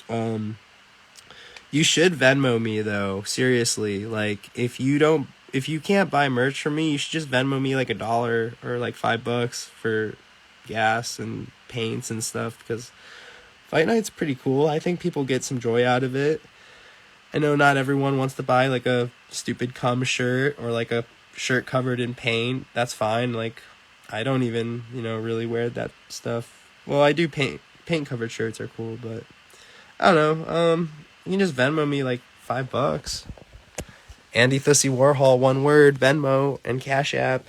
You should Venmo me though, seriously. Like, if you can't buy merch from me, you should just Venmo me like $1 or like $5 for gas and paints and stuff, because Fight Night's pretty cool. I think people get some joy out of it. I know not everyone wants to buy like a stupid cum shirt or like a shirt covered in paint. That's fine. Like, I don't even, really wear that stuff. Well, I do paint paint covered shirts are cool, but I don't know. You can just Venmo me like $5. Andy Thussy Warhol, one word, Venmo and Cash App.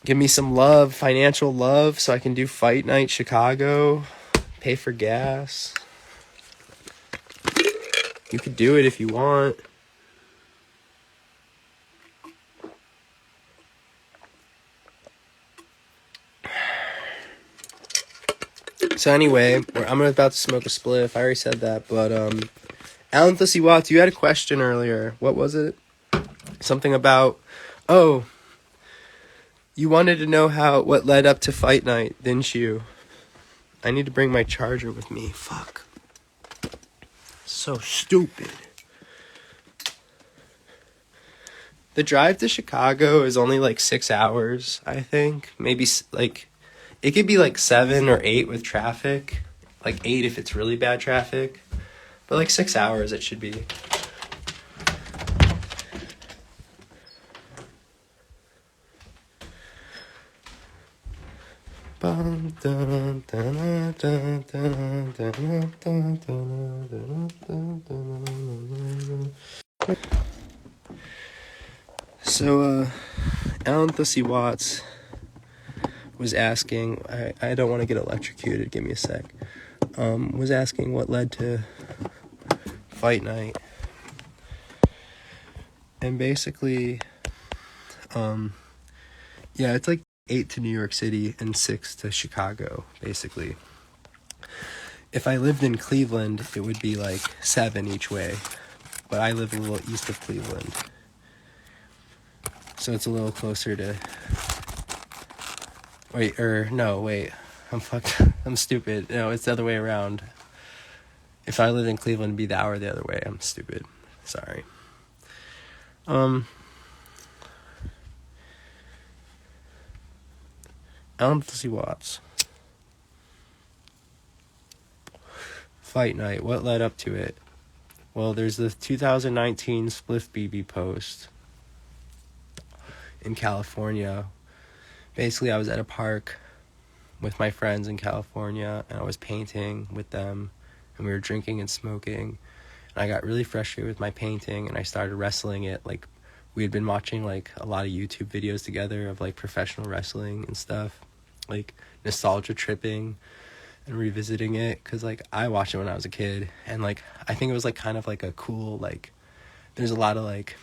Give me some love, financial love, so I can do Fight Night Chicago. Pay for gas. You could do it if you want. So anyway, I'm about to smoke a spliff. I already said that, but Alan Thussy Watts, you had a question earlier. What was it? Something about, oh, you wanted to know what led up to Fight Night, didn't you? I need to bring my charger with me. Fuck. So stupid. The drive to Chicago is only like 6 hours, I think. Maybe like, it could be like 7 or 8 with traffic. Like 8 if it's really bad traffic. But like 6 hours it should be. So, Alan Thussy Watts was asking, I don't want to get electrocuted, give me a sec, was asking what led to Fight Night. And basically, yeah, it's like 8 to New York City and 6 to Chicago, basically. If I lived in Cleveland, it would be like 7 each way. But I live a little east of Cleveland. So it's a little closer to... Wait, I'm fucked. I'm stupid. No, it's the other way around. If I lived in Cleveland, it'd be the hour the other way. I'm stupid. Sorry. Alan Thussy Watts. Fight Night. What led up to it? Well, there's the 2019 Spliff BB post in California. Basically, I was at a park with my friends in California, and I was painting with them, and we were drinking and smoking, and I got really frustrated with my painting, and I started wrestling it. Like, we had been watching like a lot of YouTube videos together of like professional wrestling and stuff, like nostalgia tripping and revisiting it, because like I watched it when I was a kid, and like I think it was like kind of like a cool, like there's a lot of like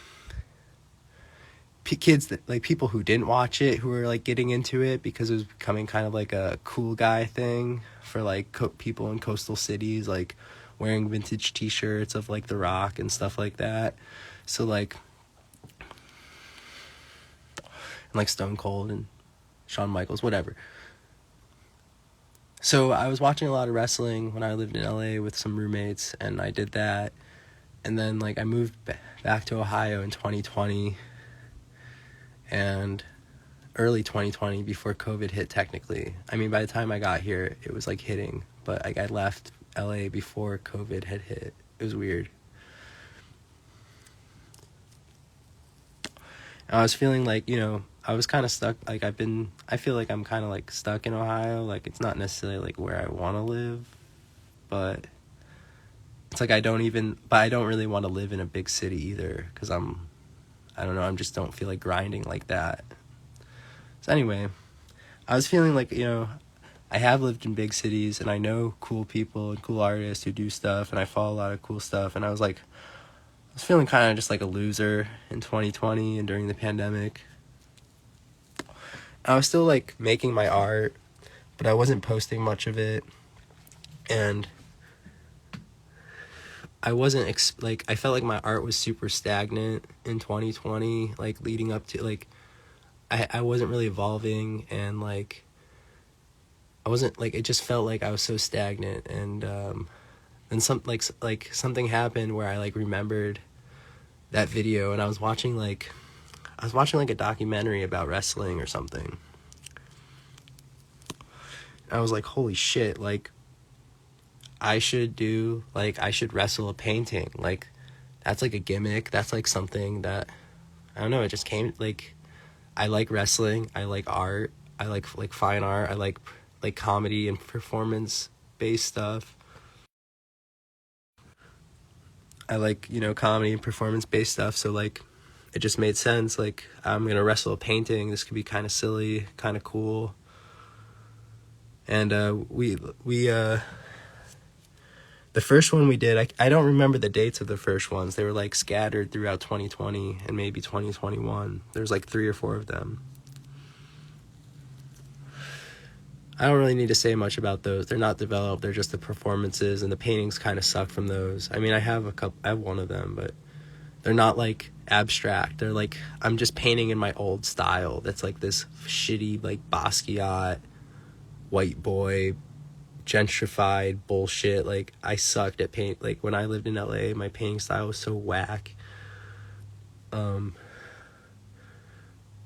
kids that like people who didn't watch it who were like getting into it because it was becoming kind of like a cool guy thing for like people in coastal cities, like wearing vintage t-shirts of like The Rock and stuff like that. So like, and like Stone Cold and Shawn Michaels, whatever. So I was watching a lot of wrestling when I lived in LA with some roommates, and I did that. And then like I moved back to Ohio in 2020, and early 2020, before COVID hit technically. I mean, by the time I got here, it was like hitting, but I left LA before COVID had hit. It was weird. And I was feeling like, you know, I was kind of stuck. Like I feel like I'm kind of like stuck in Ohio. Like it's not necessarily like where I want to live, but it's like I don't really want to live in a big city either, because I don't know, I just don't feel like grinding like that. So anyway, I was feeling like, you know, I have lived in big cities and I know cool people and cool artists who do stuff, and I follow a lot of cool stuff, and I was feeling kind of just like a loser in 2020 and during the pandemic. I was still like making my art, but I wasn't posting much of it, and I wasn't I felt like my art was super stagnant in 2020, like leading up to like I wasn't really evolving, and like I wasn't like, it just felt like I was so stagnant. And then something happened where I like remembered that video, and I was watching like a documentary about wrestling or something. I was like, holy shit, like I should wrestle a painting. Like that's like a gimmick. That's like something that, I don't know, it just came, like I like wrestling, I like art, I like fine art, I like like comedy and performance based stuff. I like, you know, comedy and performance based stuff, so like it just made sense. Like, I'm gonna wrestle a painting, this could be kind of silly, kind of cool. And we the first one we did, I don't remember the dates of the first ones. They were like scattered throughout 2020 and maybe 2021. There's like 3 or 4 of them. I don't really need to say much about those. They're not developed. They're just the performances, and the paintings kind of suck from those. I mean, I have one of them, but they're not like abstract. They're like, I'm just painting in my old style. That's like this shitty like Basquiat, white boy, gentrified bullshit. Like, I sucked at paint. Like, when I lived in LA, my painting style was so whack.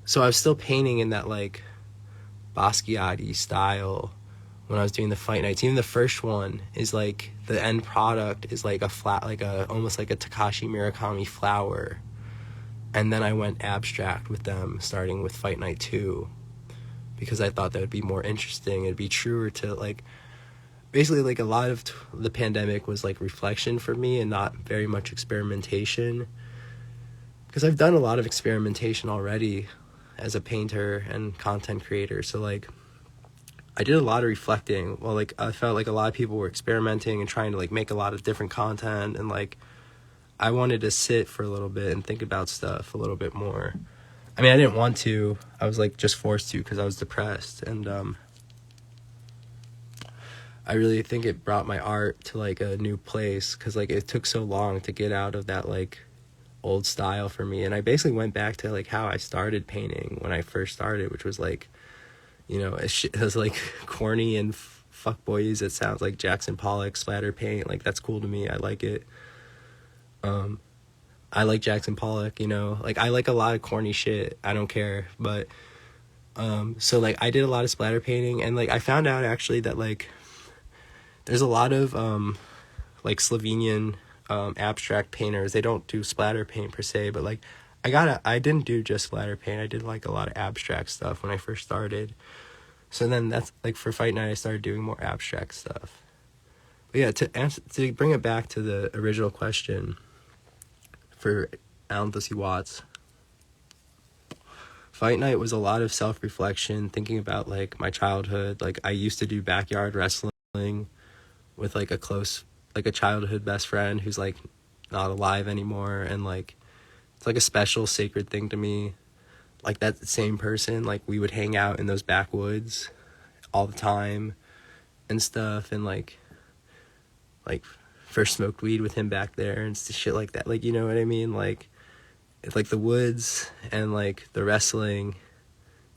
So I was still painting in that like Basquiat-y style when I was doing the fight nights. Even the first one is like, the end product is like a flat, like a almost like a Takashi Murakami flower. And then I went abstract with them, starting with Fight Night 2, because I thought that would be more interesting. It'd be truer to like, basically like a lot of the pandemic was like reflection for me and not very much experimentation, because I've done a lot of experimentation already as a painter and content creator. So like, I did a lot of reflecting. Well, like, I felt like a lot of people were experimenting and trying to like make a lot of different content, and like I wanted to sit for a little bit and think about stuff a little bit more. I mean, I didn't want to. I was like just forced to, because I was depressed. And I really think it brought my art to like a new place, because like it took so long to get out of that like old style for me. And I basically went back to like how I started painting when I first started, which was like, you know, it was like corny and fuckboys. It sounds like Jackson Pollock splatter paint. Like, that's cool to me. I like it. I like Jackson Pollock, you know, like I like a lot of corny shit. I don't care. But so like I did a lot of splatter painting, and like I found out actually that like there's a lot of like Slovenian abstract painters. They don't do splatter paint per se, but like I didn't do just splatter paint. I did like a lot of abstract stuff when I first started. So then that's like, for Fight Night I started doing more abstract stuff. But yeah, to bring it back to the original question for Alan Thursey Watts, Fight Night was a lot of self-reflection, thinking about like my childhood. Like, I used to do backyard wrestling with like a childhood best friend who's like not alive anymore, and like it's like a special sacred thing to me. Like, that same person, like we would hang out in those backwoods all the time and stuff, and like first smoked weed with him back there and shit like that. Like, you know what I mean? Like, it's like the woods and like the wrestling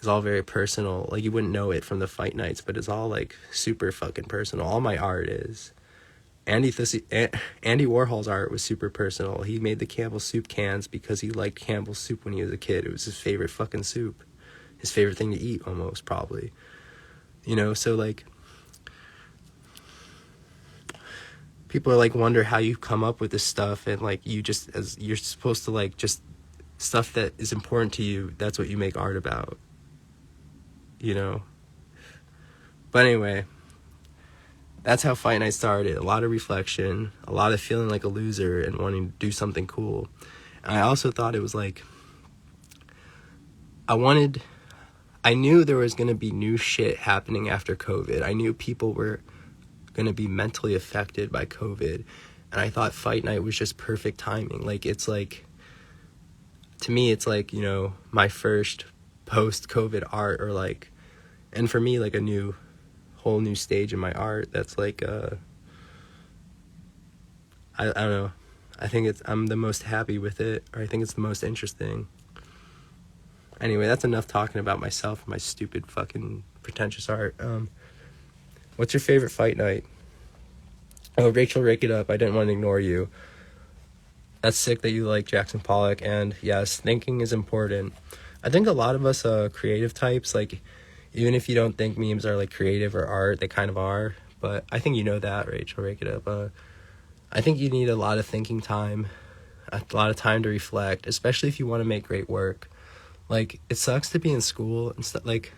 is all very personal. Like, you wouldn't know it from the fight nights, but it's all like super fucking personal. All my art is. Andy Warhol's art was super personal. He made the Campbell's soup cans because he liked Campbell's soup when he was a kid. It was his favorite fucking soup. His favorite thing to eat, almost, probably. You know, so like, people are like, wonder how you come up with this stuff, and like you're supposed to like, just stuff that is important to you, that's what you make art about, you know. But anyway, that's how Fight Night started. A lot of reflection, a lot of feeling like a loser and wanting to do something cool. And I also thought it was like, I knew there was going to be new shit happening after COVID. I knew people were going to be mentally affected by COVID, and I thought Fight Night was just perfect timing. Like, it's like, to me, it's like, you know, my first post-COVID art, or like, and for me, like a whole new stage in my art. That's like I don't know, I think I'm the most happy with it, or I think it's the most interesting. Anyway, that's enough talking about myself and my stupid fucking pretentious art. What's your favorite fight night? Oh, Rachel, Rake It Up. I didn't want to ignore you. That's sick that you like Jackson Pollock. And yes, thinking is important. I think a lot of us creative types, like, even if you don't think memes are like creative or art, they kind of are. But I think you know that, Rachel, Rake It Up. I think you need a lot of thinking time, a lot of time to reflect, especially if you want to make great work. Like, it sucks to be in school and stuff. Like,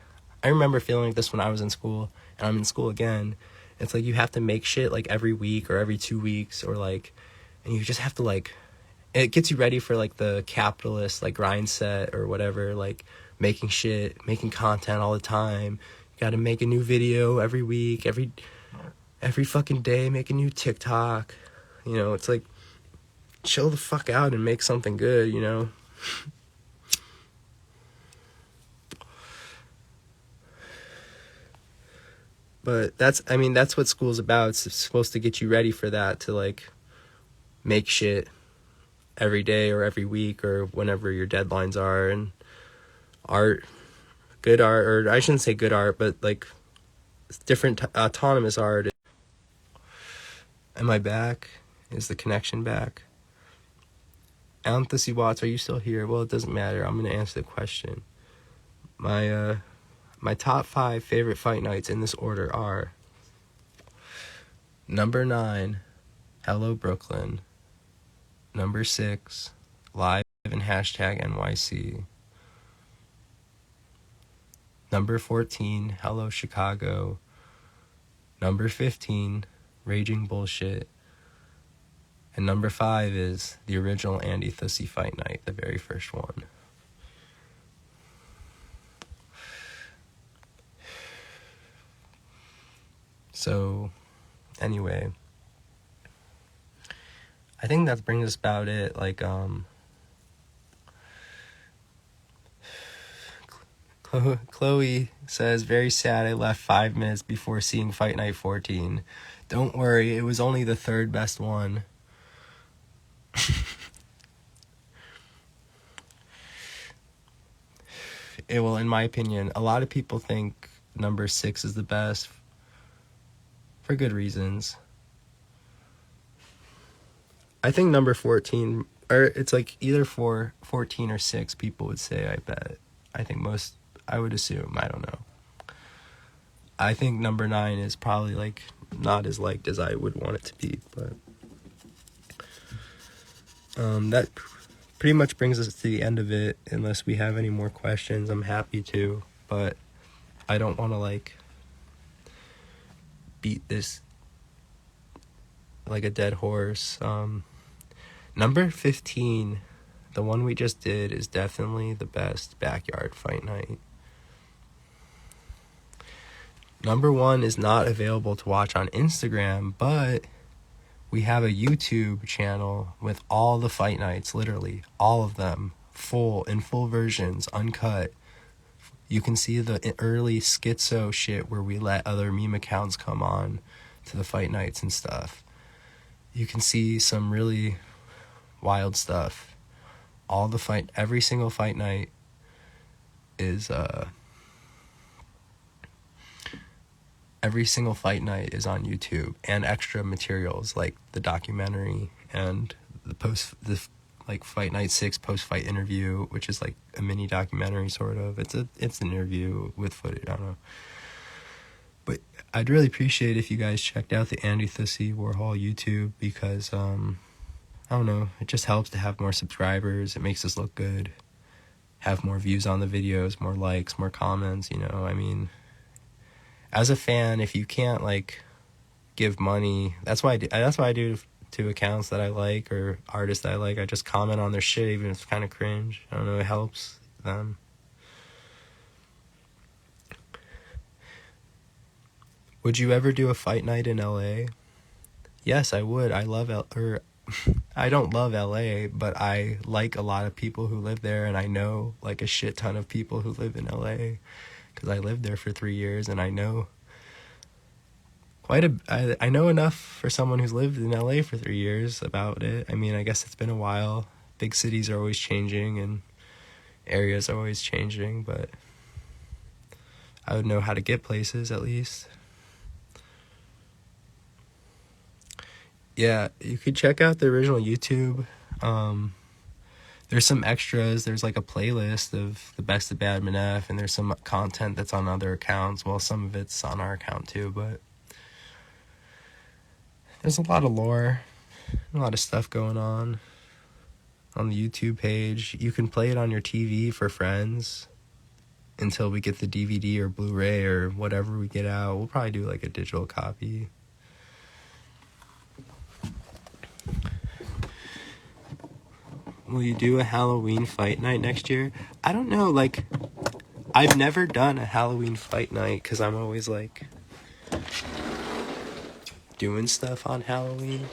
I remember feeling like this when I was in school. and I'm in school again. It's like you have to make shit like every week or every 2 weeks, or like, and you just have to like, it gets you ready for like the capitalist like grind set or whatever, like making content all the time. You got to make a new video every week, every fucking day, make a new TikTok. You know, it's like, chill the fuck out and make something good, you know? But that's what school's about. It's supposed to get you ready for that, to like make shit every day or every week or whenever your deadlines are. And good art, or I shouldn't say good art, but like different autonomous art. Am I back? Is the connection back? Alan Thussey Watts, are you still here? Well, it doesn't matter. I'm going to answer the question. My top 5 favorite fight nights in this order are: number 9, Hello Brooklyn. Number 6, Live and #NYC. Number 14, Hello Chicago. Number 15, Raging Bullshit. And number 5 is the original Andy Thussey Fight Night, the very first one. So, anyway, I think that brings us about it. Like, Chloe says, very sad I left 5 minutes before seeing Fight Night 14. Don't worry, it was only the 3rd best one. Well, in my opinion, a lot of people think number 6 is the best, for good reasons. I think number 14, or it's like either 14 or 6, people would say, I bet. I would assume, I don't know. I think number 9 is probably like not as liked as I would want it to be, but that pretty much brings us to the end of it. Unless we have any more questions, I'm happy to, but I don't want to like beat this like a dead horse. Number 15, the one we just did, is definitely the best backyard fight night. Number 1 is not available to watch on Instagram, but we have a YouTube channel with all the fight nights, literally all of them, in full versions, uncut. You can see the early schizo shit where we let other meme accounts come on to the fight nights and stuff. You can see some really wild stuff. Every single fight night is on YouTube, and extra materials like the documentary and the Fight Night 6 post-fight interview, which is like a mini documentary sort of. It's an interview with footage, I don't know. But I'd really appreciate if you guys checked out the Andy Thussey Warhol YouTube, because I don't know, it just helps to have more subscribers. It makes us look good, have more views on the videos, more likes, more comments, you know. I mean, as a fan, if you can't like give money, that's why I do to accounts that I like or artists that I like. I just comment on their shit, even if it's kind of cringe. I don't know, it helps them. Would you ever do a fight night in LA? Yes, I would. I don't love LA, but I like a lot of people who live there, and I know like a shit ton of people who live in LA, because I lived there for 3 years, and I know I know enough for someone who's lived in LA for 3 years about it. I mean, I guess it's been a while. Big cities are always changing, and areas are always changing, but I would know how to get places at least. Yeah, you could check out the original YouTube. There's some extras. There's like a playlist of the best of Badman F, and there's some content that's on other accounts. Well, some of it's on our account too, but there's a lot of lore, a lot of stuff going on the YouTube page. You can play it on your TV for friends until we get the DVD or Blu-ray or whatever we get out. We'll probably do like a digital copy. Will you do a Halloween fight night next year? I don't know, like, I've never done a Halloween fight night because I'm always like doing stuff on Halloween.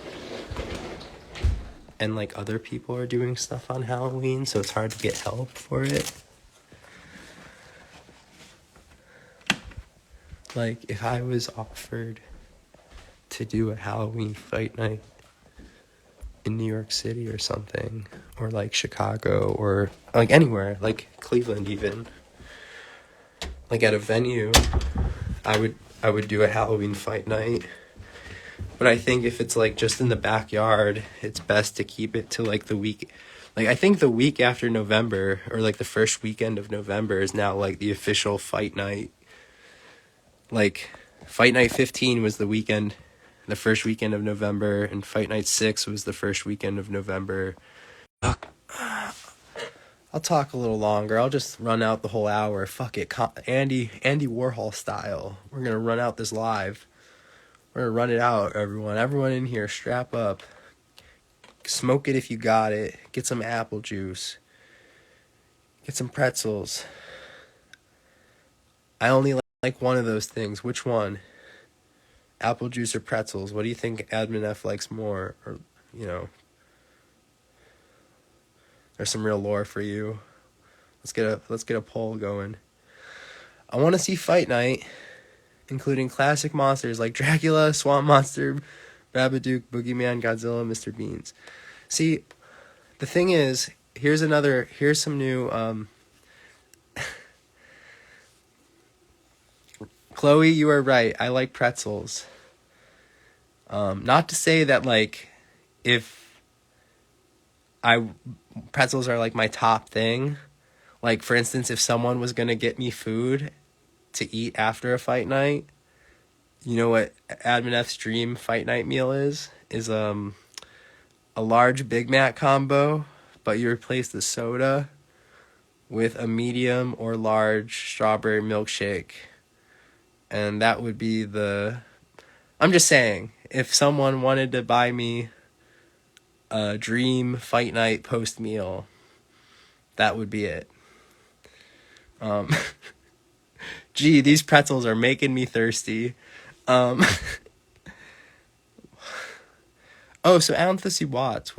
And like other people are doing stuff on Halloween, so it's hard to get help for it. Like, if I was offered to do a Halloween fight night in New York City or something, or like Chicago, or like anywhere, like Cleveland even, like at a venue, I would do a Halloween fight night. But I think if it's like just in the backyard, it's best to keep it to like the week. Like, I think the week after November, or like the first weekend of November, is now like the official fight night. Like, Fight Night 15 was the weekend, the first weekend of November, and Fight Night 6 was the first weekend of November. I'll talk a little longer. I'll just run out the whole hour. Fuck it. Andy Warhol style. We're going to run out this live. We're going to run it out, everyone. Everyone in here, strap up. Smoke it if you got it. Get some apple juice. Get some pretzels. I only like one of those things. Which one? Apple juice or pretzels? What do you think Admin F likes more? Or, you know, there's some real lore for you. Let's get a poll going. I want to see Fight Night, including classic monsters like Dracula, Swamp Monster, Babadook, Boogeyman, Godzilla, Mr. Beans. See, the thing is, here's some new, Chloe, you are right. I like pretzels. Not to say that, like, pretzels are like my top thing. Like, for instance, if someone was gonna get me food to eat after a fight night, you know what Admin F's dream fight night meal is a large Big Mac combo, but you replace the soda with a medium or large strawberry milkshake. And that would be I'm just saying, if someone wanted to buy me a dream fight night post meal, that would be it. Gee, these pretzels are making me thirsty. Oh, so Alan Thursey Watts.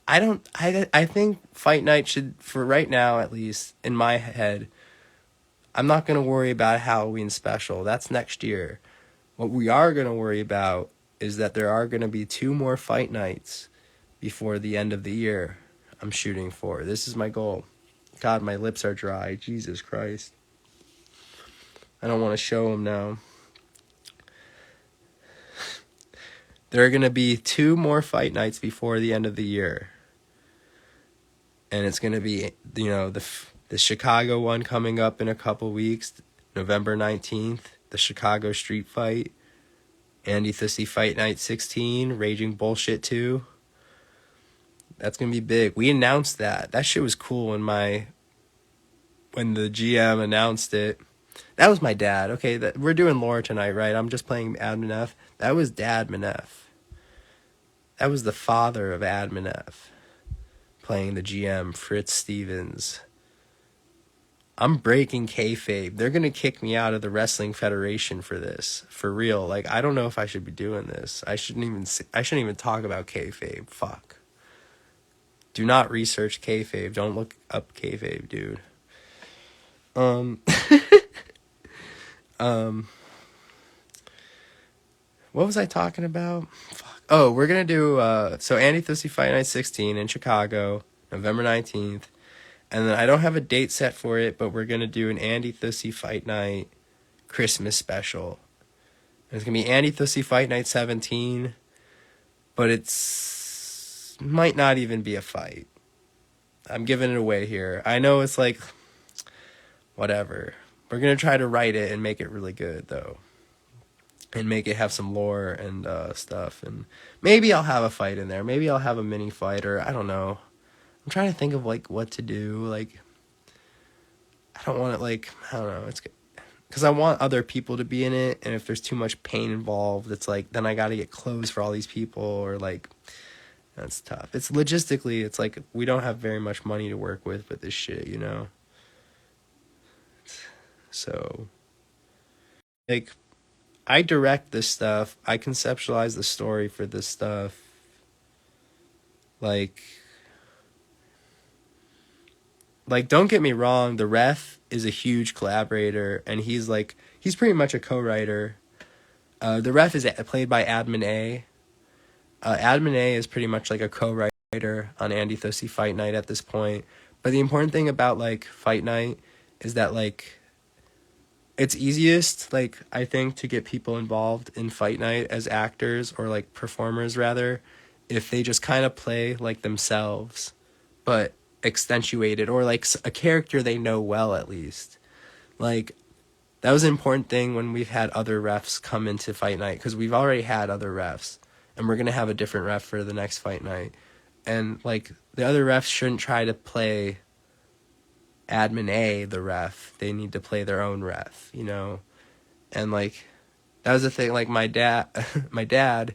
I think Fight Night should, for right now at least, in my head, I'm not going to worry about a Halloween special. That's next year. What we are going to worry about is that there are going to be 2 more fight nights before the end of the year I'm shooting for. This is my goal. God, my lips are dry. Jesus Christ. I don't want to show them now. There are going to be 2 more fight nights before the end of the year. And it's going to be, you know, the Chicago one coming up in a couple weeks, November 19th, the Chicago Street Fight, Andy Thursey Fight Night 16, Raging Bullshit 2. That's going to be big. We announced that. That shit was cool when the GM announced it. That was my dad. Okay, we're doing lore tonight, right? I'm just playing Admin F. That was Dadmin F. That was the father of Admin F. Playing the GM, Fritz Stevens. I'm breaking kayfabe. They're going to kick me out of the Wrestling Federation for this. For real. Like, I don't know if I should be doing this. I shouldn't even talk about kayfabe. Fuck. Do not research kayfabe. Don't look up kayfabe, dude. What was I talking about? Fuck. Oh, we're going to do, so Andy Thursey Fight Night 16 in Chicago, November 19th. And then I don't have a date set for it, but we're going to do an Andy Thursey Fight Night Christmas special. And it's going to be Andy Thursey Fight Night 17, but might not even be a fight. I'm giving it away here. I know it's like, whatever. We're going to try to write it and make it really good, though. And make it have some lore and stuff. And maybe I'll have a fight in there. Maybe I'll have a mini fight, or I don't know. I'm trying to think of, like, what to do. Like, I don't want it like, I don't know, it's because I want other people to be in it, and if there's too much pain involved, it's like then I got to get clothes for all these people, or like that's tough. It's logistically, it's like we don't have very much money to work with this shit, you know. So like I direct this stuff, I conceptualize the story for this stuff. Like don't get me wrong, the ref is a huge collaborator, and he's pretty much a co-writer. The ref is played by Admin A. Admin A is pretty much like a co-writer on Andy Thussey Fight Night at this point. But the important thing about like Fight Night is that like it's easiest, like I think, to get people involved in Fight Night as actors, or like performers rather, if they just kind of play like themselves, but accentuated, or like a character they know well at least. Like that was an important thing when we've had other refs come into Fight Night, because we've already had other refs, and we're gonna have a different ref for the next Fight Night, and like the other refs shouldn't try to play Admin A, the ref. They need to play their own ref, you know. And like that was the thing. Like my dad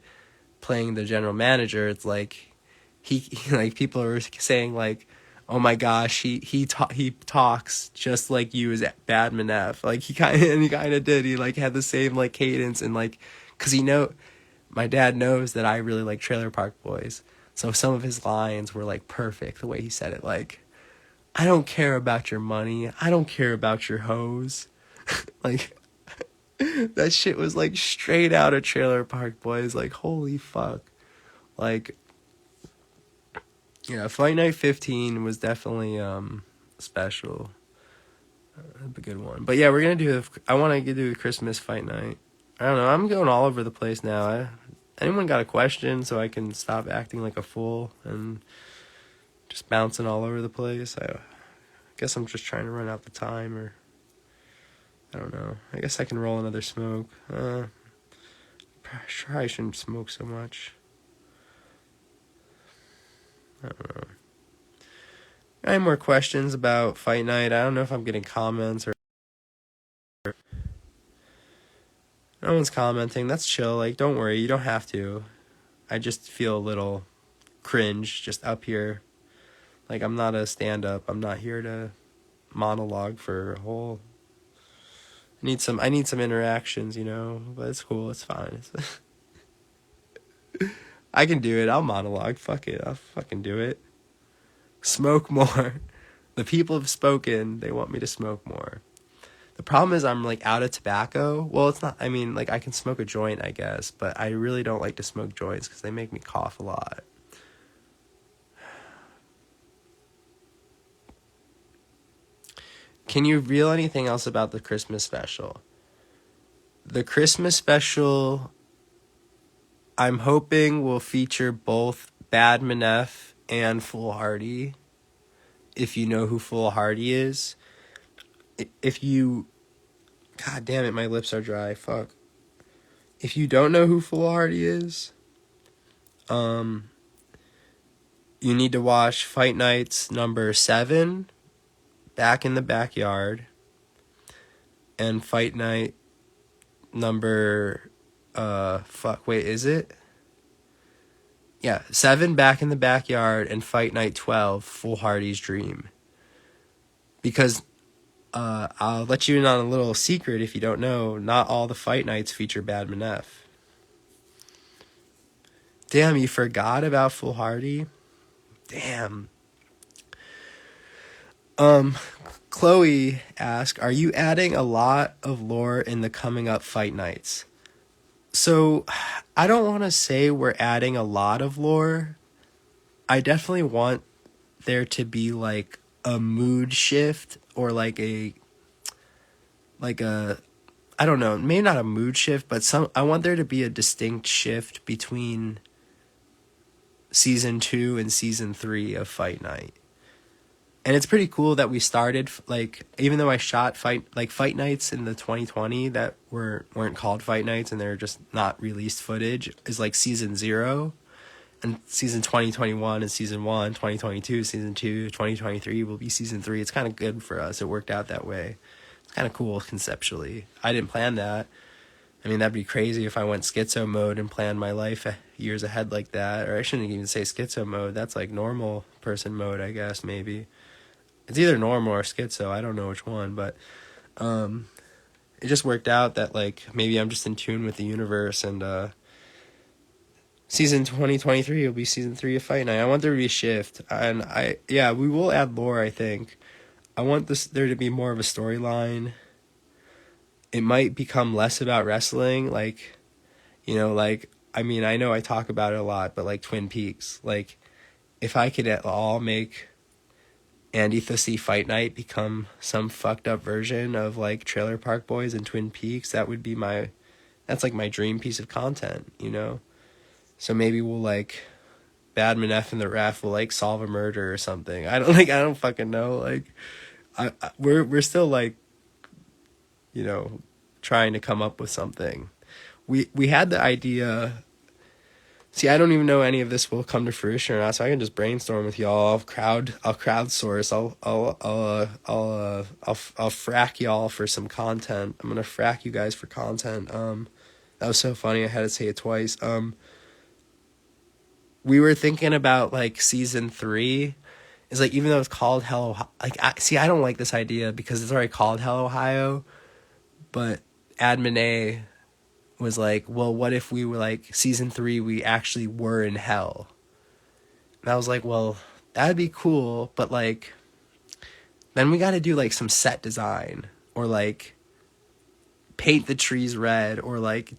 playing the general manager. It's like he like people are saying like, oh my gosh, he talks just like you as Badman F. Like he kind of did. He like had the same like cadence, and like, cause my dad knows that I really like Trailer Park Boys. So some of his lines were like perfect the way he said it. Like, I don't care about your money. I don't care about your hoes. Like that shit was like straight out of Trailer Park Boys. Like, holy fuck. Like, yeah, Fight Night 15 was definitely special. A good one. But yeah, we're gonna I want to do a Christmas Fight Night. I don't know, I'm going all over the place now. Anyone got a question so I can stop acting like a fool and just bouncing all over the place? I guess I'm just trying to run out the time, or I don't know. I guess I can roll another smoke. Probably I shouldn't smoke so much. I don't know. Any more questions about Fight Night? I don't know if I'm getting comments or... No one's commenting. That's chill. Like, don't worry. You don't have to. I just feel a little cringe just up here. Like, I'm not a stand-up. I'm not here to monologue for a whole... I need some interactions, you know? But it's cool. It's fine. I can do it. I'll monologue. Fuck it. I'll fucking do it. Smoke more. The people have spoken. They want me to smoke more. The problem is I'm like out of tobacco. Well, it's not, I mean, like I can smoke a joint, I guess, but I really don't like to smoke joints because they make me cough a lot. Can you reveal anything else about the Christmas special? The Christmas special, I'm hoping, will feature both Badman F and Foolhardy. If you know who Foolhardy is. If you... God damn it, my lips are dry. Fuck. If you don't know who Foolhardy is, you need to watch Fight Nights number 7, Back in the Backyard, and Fight Night number... is it? Yeah, 7, Back in the Backyard, and Fight Night 12, Foolhardy's Dream. Because... I'll let you in on a little secret if you don't know. Not all the Fight Nights feature Badman F. Damn, you forgot about Foolhardy? Damn. Chloe asked, are you adding a lot of lore in the coming up Fight Nights? So, I don't want to say we're adding a lot of lore. I definitely want there to be like a mood shift, or like a I don't know, maybe not a mood shift, but I want there to be a distinct shift between season 2 and season 3 of Fight Night. And it's pretty cool that we started, like, even though I shot Fight Nights in the 2020 that weren't called Fight Nights and they're just not released footage, is like season 0. and season 2021 is season 1, 2022 season 2, 2023 will be season 3. It's kind of good for us. It worked out that way. It's kind of cool conceptually. I didn't plan that. I mean, that'd be crazy if I went schizo mode and planned my life years ahead like that. Or I shouldn't even say schizo mode. That's like normal person mode, I guess, maybe. It's either normal or schizo. I don't know which one, but it just worked out that, like, maybe I'm just in tune with the universe, and season 2023 will be season 3 of Fight Night. I want there to be a shift, and we will add lore, I think. I want there to be more of a storyline. It might become less about wrestling, like, you know, like, I mean, I know I talk about it a lot, but like Twin Peaks, like, if I could at all make Andy Thussey Fight Night become some fucked up version of like Trailer Park Boys and Twin Peaks, that would be that's like my dream piece of content, you know? So maybe we'll like, Badman F and the Ref will like solve a murder or something. I don't fucking know. Like, we're still like, you know, trying to come up with something. We had the idea. See, I don't even know any of this will come to fruition or not, so I can just brainstorm with y'all. I'll crowdsource. I'll frack y'all for some content. I'm gonna frack you guys for content. That was so funny. I had to say it twice. We were thinking about like season 3. Is like, even though it's called Hell, I don't like this idea because it's already called Hell Ohio. But Admin A was like, well, what if we were like, season 3, we actually were in hell? And I was like, well, that'd be cool, but like, then we got to do like some set design, or like paint the trees red, or like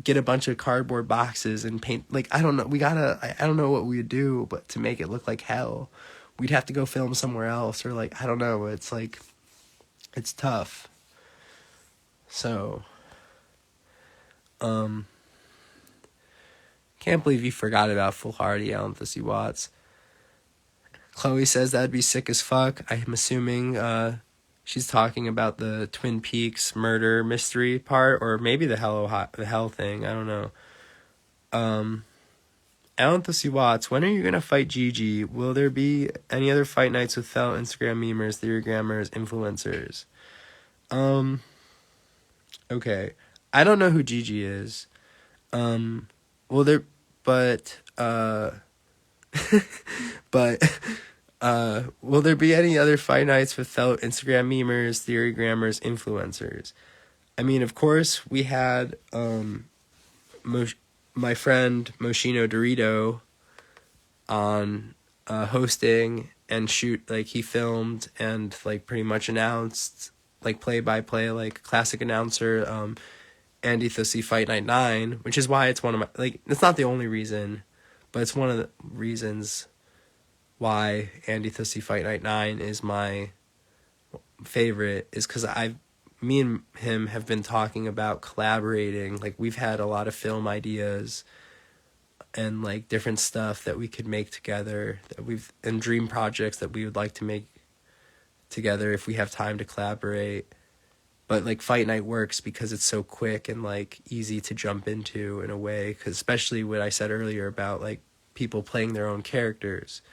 get a bunch of cardboard boxes and paint, like, I don't know, I don't know what we would do, but to make it look like hell, we'd have to go film somewhere else, or like, I don't know, it's like, it's tough. So, can't believe you forgot about Foolhardy, Alan Thussey Watts. Chloe says that'd be sick as fuck. I'm assuming she's talking about the Twin Peaks murder mystery part, or maybe the hell thing. I don't know. Alan Thussey Watts, when are you gonna fight Gigi? Will there be any other fight nights with fellow Instagram memers, theorygrammers, influencers? Okay, I don't know who Gigi is. Will there be any other fight nights with fellow Instagram memers, theorygrammers, influencers? I mean, of course, we had my friend Moschino Dorito on hosting and shoot, like, he filmed and like pretty much announced, like, play-by-play, like, classic announcer, Andy Thussey Fight Night 9, which is why it's one of my, like, it's not the only reason, but it's one of the reasons why Andy Thussey Fight Night 9 is my favorite, is because me and him have been talking about collaborating. Like, we've had a lot of film ideas and like different stuff that we could make together, and dream projects that we would like to make together if we have time to collaborate. But like, Fight Night works because it's so quick and like easy to jump into in a way, because especially what I said earlier about like people playing their own characters,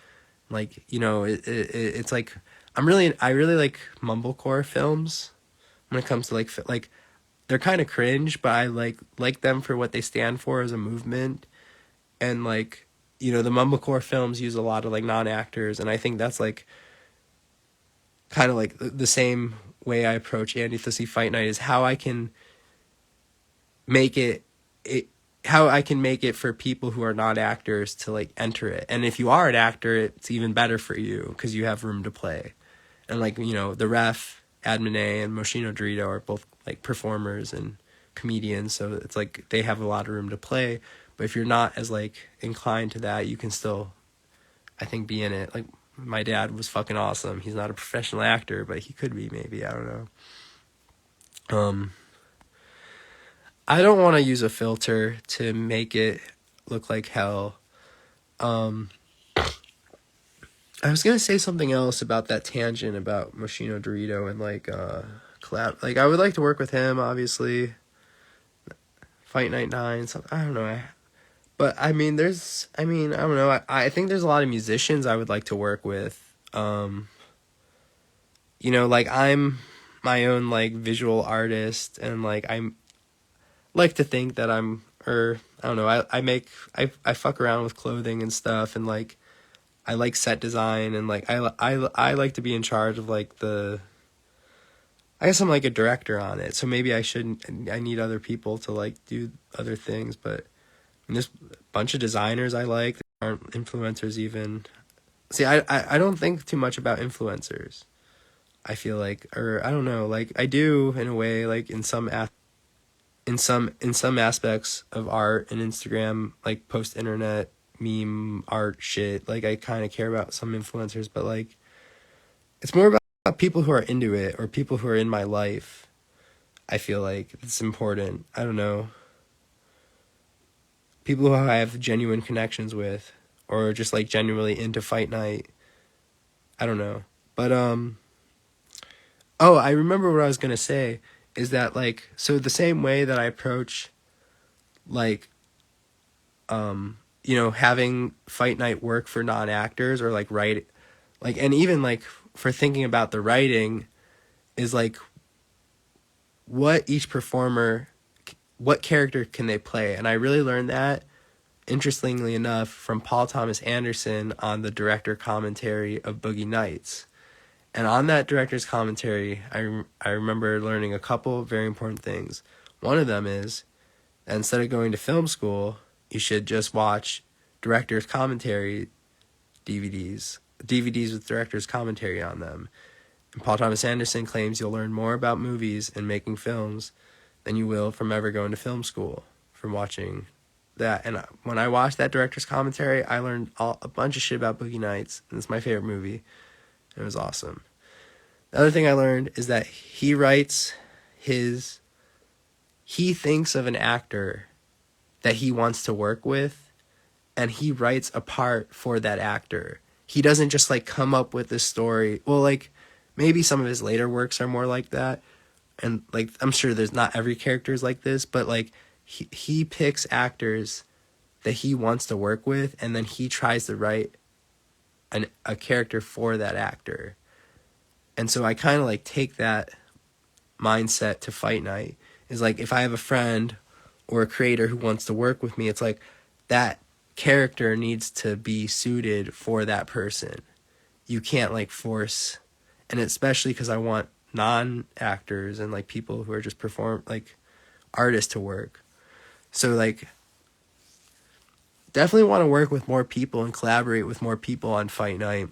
like, you know, it's like, I really like mumblecore films when it comes to like they're kind of cringe, but I like them for what they stand for as a movement. And like, you know, the mumblecore films use a lot of like non-actors, and I think that's like kind of like the same way I approach Andy Thussey Fight Night, is how I can make it for people who are not actors to like enter it. And if you are an actor, it's even better for you because you have room to play. And like, you know, the Ref, Admin A, and Moschino Dorito are both like performers and comedians, so it's like they have a lot of room to play. But if you're not as like inclined to that, you can still, I think, be in it. Like, my dad was fucking awesome. He's not a professional actor, but he could be, maybe. I don't know. I don't want to use a filter to make it look like hell. I was going to say something else about that tangent about Moschino Dorito and like collab. Like, I would like to work with him, obviously. Fight Night 9, something, I don't know. But I mean, I don't know. I think there's a lot of musicians I would like to work with. Like I'm my own like visual artist, and like I'm like to think that or I don't know. I fuck around with clothing and stuff, and like I like set design, and like I like to be in charge of like I guess I'm like a director on it, so maybe I need other people to like do other things, but there's a bunch of designers I like that aren't influencers even. See, I don't think too much about influencers. I feel like, or I don't know, like I do in a way, like in some aspects of art and Instagram, like post internet meme art shit. Like I kind of care about some influencers, but like it's more about people who are into it or people who are in my life. I feel like it's important. I don't know. People who I have genuine connections with, or just like genuinely into Fight Night. I don't know. But I remember what I was gonna say is that like, so the same way that I approach like having Fight Night work for non-actors, or like write like, and even like for thinking about the writing is like what each performer, what character can they play. And I really learned that, interestingly enough, from Paul Thomas Anderson on the director commentary of Boogie Nights. And on that director's commentary, I remember learning a couple of very important things. One of them is that instead of going to film school, you should just watch director's commentary DVDs with director's commentary on them. And Paul Thomas Anderson claims you'll learn more about movies and making films than you will from ever going to film school, from watching that. And when I watched that director's commentary, I learned a bunch of shit about Boogie Nights, and it's my favorite movie. It was awesome. The other thing I learned is that he thinks of an actor that he wants to work with, and he writes a part for that actor. He doesn't just like come up with this story. Well, like maybe some of his later works are more like that. And like, I'm sure there's not every character is like this, but like he picks actors that he wants to work with, and then he tries to write a character for that actor. And so I kind of like take that mindset to Fight Night. Is like, if I have a friend or a creator who wants to work with me, it's like that character needs to be suited for that person. You can't like force, and especially because I want non-actors and like people who are just like artists to work. So like definitely want to work with more people and collaborate with more people on Fight Night.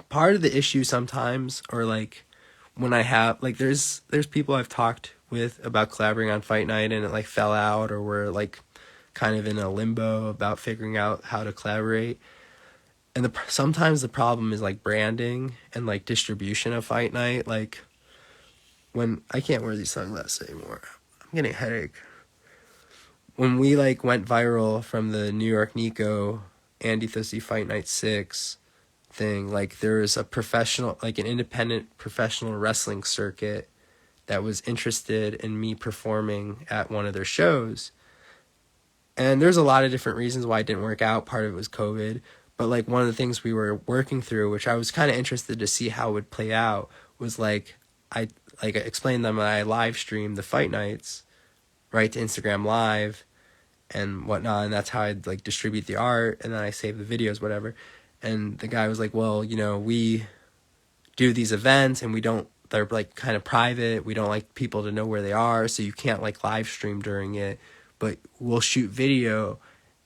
Part of the issue sometimes, or like when I have like there's people I've talked with about collaborating on Fight Night, and it like fell out, or we're like kind of in a limbo about figuring out how to collaborate. And sometimes the problem is like branding and like distribution of Fight Night. Like when I can't wear these sunglasses anymore, I'm getting a headache. When we like went viral from the New York Nico Andy Thussey Fight Night 6 thing, like there was an independent professional wrestling circuit that was interested in me performing at one of their shows. And there's a lot of different reasons why it didn't work out. Part of it was COVID. But like one of the things we were working through, which I was kind of interested to see how it would play out, was like I explained them that I live streamed the Fight Nights right to Instagram Live and whatnot, and that's how I'd like distribute the art, and then I save the videos, whatever. And the guy was like, well, we do these events and they're like kind of private. We don't like people to know where they are, so you can't like live stream during it, but we'll shoot video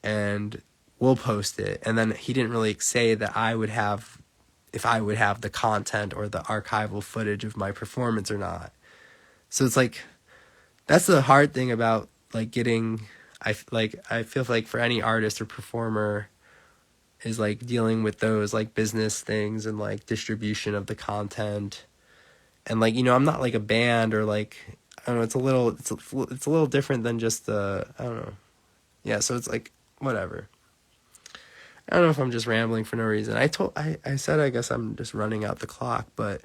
and we'll post it. And then he didn't really say that if I would have the content or the archival footage of my performance or not. So it's like, that's the hard thing about like I feel like for any artist or performer is like dealing with those like business things and like distribution of the content. And like, I'm not like a band, or like, I don't know, it's a little different than just I don't know. Yeah, so it's like, whatever. I don't know if I'm just rambling for no reason. I said I guess I'm just running out the clock, but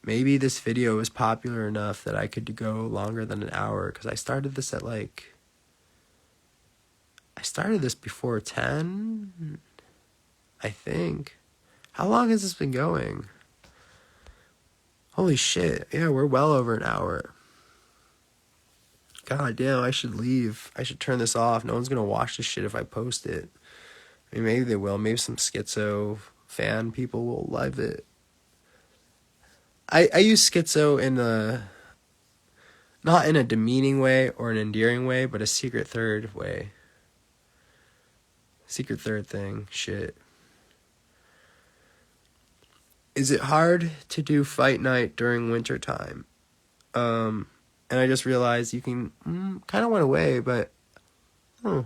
maybe this video was popular enough that I could go longer than an hour, because I started this at like, I started this before 10, I think. How long has this been going? Holy shit. Yeah, we're well over an hour. God damn, I should leave. I should turn this off. No one's gonna watch this shit if I post it. I mean, maybe they will. Maybe some schizo fan people will love it. I use schizo in a... not in a demeaning way or an endearing way, but a secret third way. Secret third thing. Shit. Is it hard to do fight night during winter time? And I just realized you can kind of went away, but I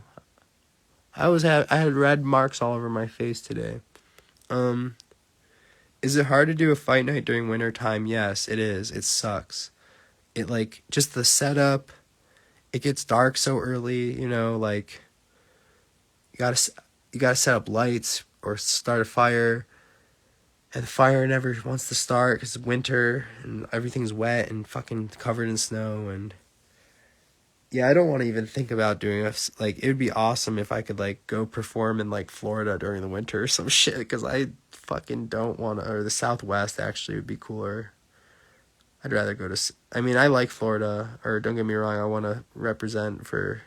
had red marks all over my face today. Is it hard to do a fight night during winter time? Yes, it is. It sucks. It like just the setup. It gets dark so early, you know, like you gotta set up lights or start a fire. And the fire never wants to start because it's winter and everything's wet and fucking covered in snow. And yeah, I don't want to even think about doing this. Like, it would be awesome if I could like go perform in like Florida during the winter or some shit. Because I fucking don't want to. Or the Southwest actually would be cooler. I'd rather go to. I mean, I like Florida. Or don't get me wrong, I want to represent for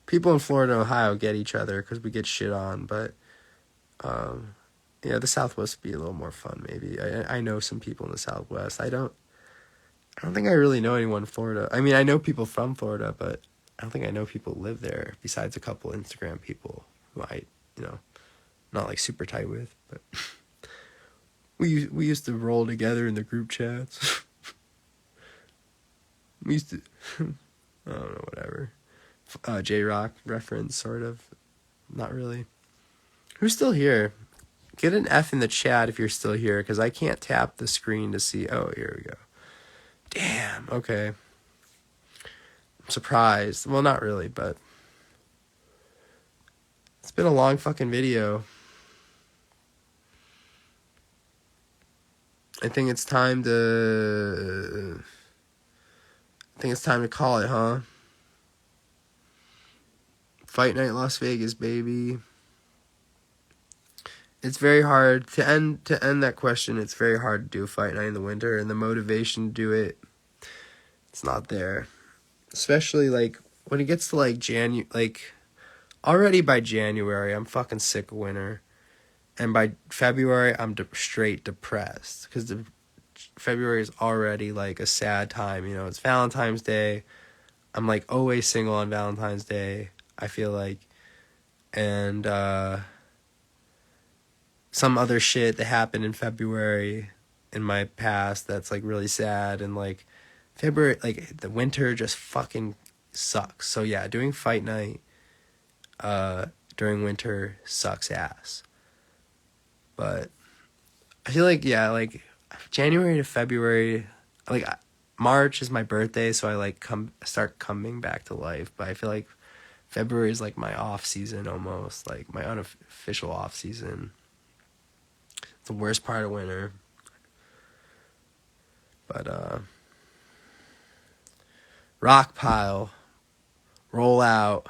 people in Florida and Ohio get each other because we get shit on. But yeah, the Southwest would be a little more fun, maybe. I know some people in the Southwest. I don't think I really know anyone in Florida. I mean, I know people from Florida, but I don't think I know people who live there, besides a couple Instagram people who I, not like super tight with. But we used to roll together in the group chats. We used to, I don't know, whatever. J-Rock reference, sort of. Not really. Who's still here? Get an F in the chat if you're still here, because I can't tap the screen to see. Oh, here we go. Damn, okay. I'm surprised. Well, not really, but it's been a long fucking video. I think it's time to call it, huh? Fight Night Las Vegas, baby. It's very hard to end that question. It's very hard to do a fight night in the winter, and the motivation to do it, it's not there. Especially like when it gets to like already by January, I'm fucking sick of winter, and by February, I'm straight depressed because February is already like a sad time. You know, it's Valentine's Day. I'm like always single on Valentine's Day, I feel like, and some other shit that happened in February in my past that's like really sad, and like February, like the winter just fucking sucks. So yeah, doing fight night during winter sucks ass. But I feel like, yeah, like January to February, like March is my birthday, so I like start coming back to life. But I feel like February is like my off season almost, like my unofficial off season. The worst part of winter. But rock pile, roll out,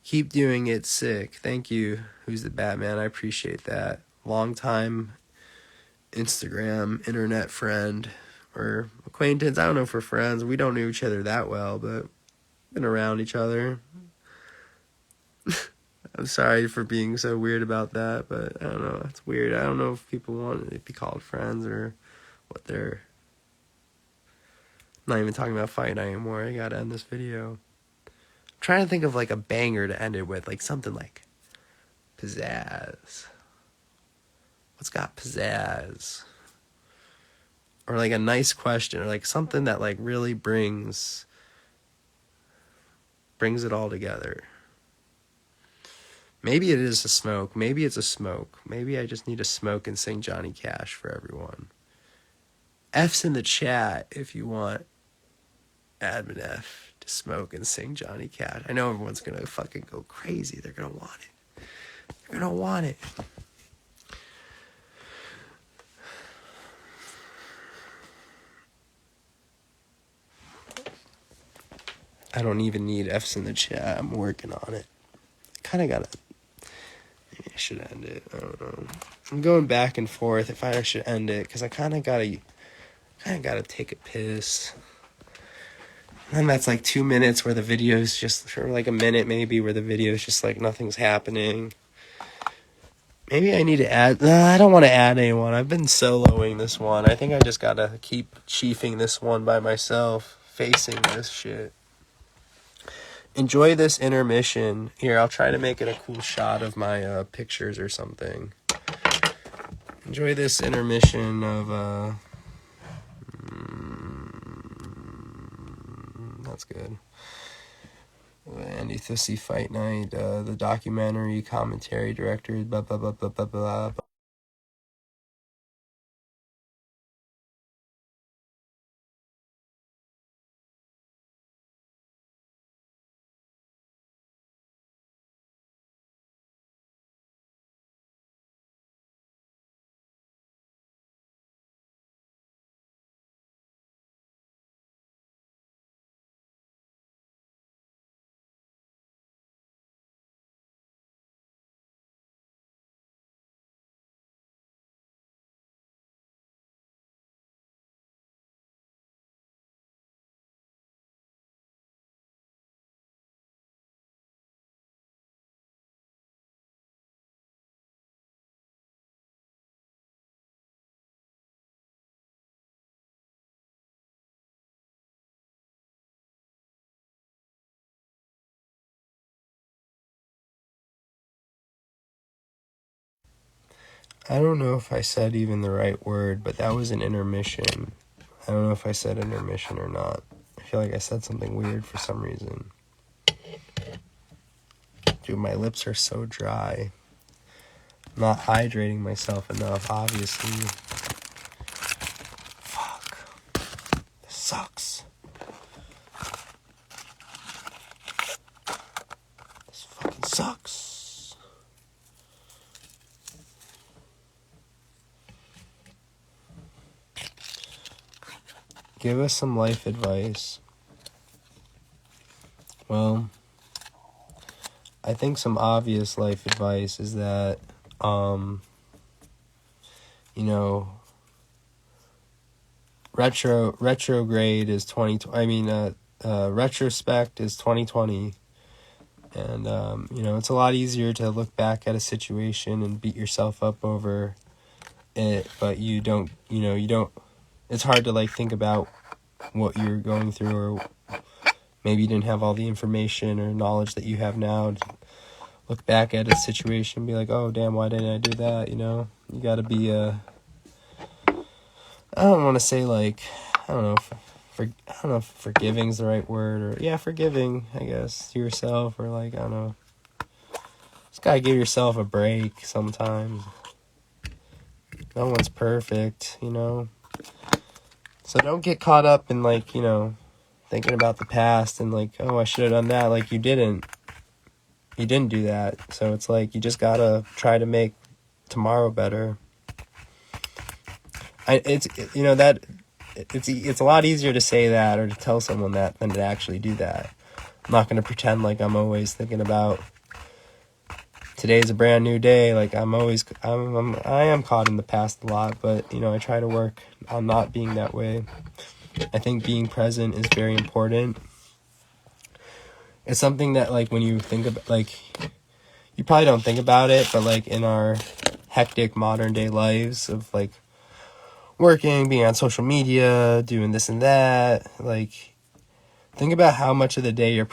keep doing it, sick. Thank you. Who's the Batman? I appreciate that. Long time Instagram internet friend or acquaintance. I don't know if we're friends. We don't know each other that well, but been around each other. I'm sorry for being so weird about that, but I don't know. It's weird. I don't know if people want to be called friends or what they're... I'm not even talking about fight night anymore. I gotta end this video. I'm trying to think of like a banger to end it with, like something like pizzazz. What's got pizzazz? Or like a nice question, or like something that like really brings it all together. Maybe it is a smoke. Maybe it's a smoke. Maybe I just need to smoke and sing Johnny Cash for everyone. F's in the chat if you want Admin F to smoke and sing Johnny Cash. I know everyone's going to fucking go crazy. They're going to want it. They're going to want it. I don't even need F's in the chat. I'm working on it. Kind of gotta. Maybe I should end it. I don't know. I'm going back and forth if I should end it because I kind of gotta take a piss. And that's like 2 minutes where the video's just, or like a minute maybe, where the video's just like nothing's happening. Maybe I need to add. I don't want to add anyone. I've been soloing this one. I think I just gotta keep chiefing this one by myself, facing this shit. Enjoy this intermission. Here, I'll try to make it a cool shot of my pictures or something. Enjoy this intermission of that's good. Andy Thussey Fight Night, the documentary, commentary, director, blah blah blah blah blah blah. I don't know if I said even the right word, but that was an intermission. I don't know if I said intermission or not. I feel like I said something weird for some reason. Dude, my lips are so dry. I'm not hydrating myself enough, obviously. Fuck. This sucks. This fucking sucks. Give us some life advice. Well, I think some obvious life advice is that, retrograde is 2020. Retrospect is 2020. And, it's a lot easier to look back at a situation and beat yourself up over it, but you don't, it's hard to like think about what you're going through, or maybe you didn't have all the information or knowledge that you have now to look back at a situation and be like, oh damn, why didn't I do that? You gotta be I don't want to say like, I don't know if forgiving is the right word, or yeah, forgiving, I guess, to yourself, or like, I don't know, just gotta give yourself a break sometimes. No one's perfect, So don't get caught up in like, thinking about the past and like, oh, I should have done that. Like you didn't do that. So it's like, you just gotta try to make tomorrow better. It's a lot easier to say that or to tell someone that than to actually do that. I'm not going to pretend like I'm always thinking about today's a brand new day. Like I am caught in the past a lot, but I try to work on not being that way. I think being present is very important. It's something that like when you think about, like, you probably don't think about it, but like in our hectic modern day lives of like working, being on social media, doing this and that, like, think about how much of the day you're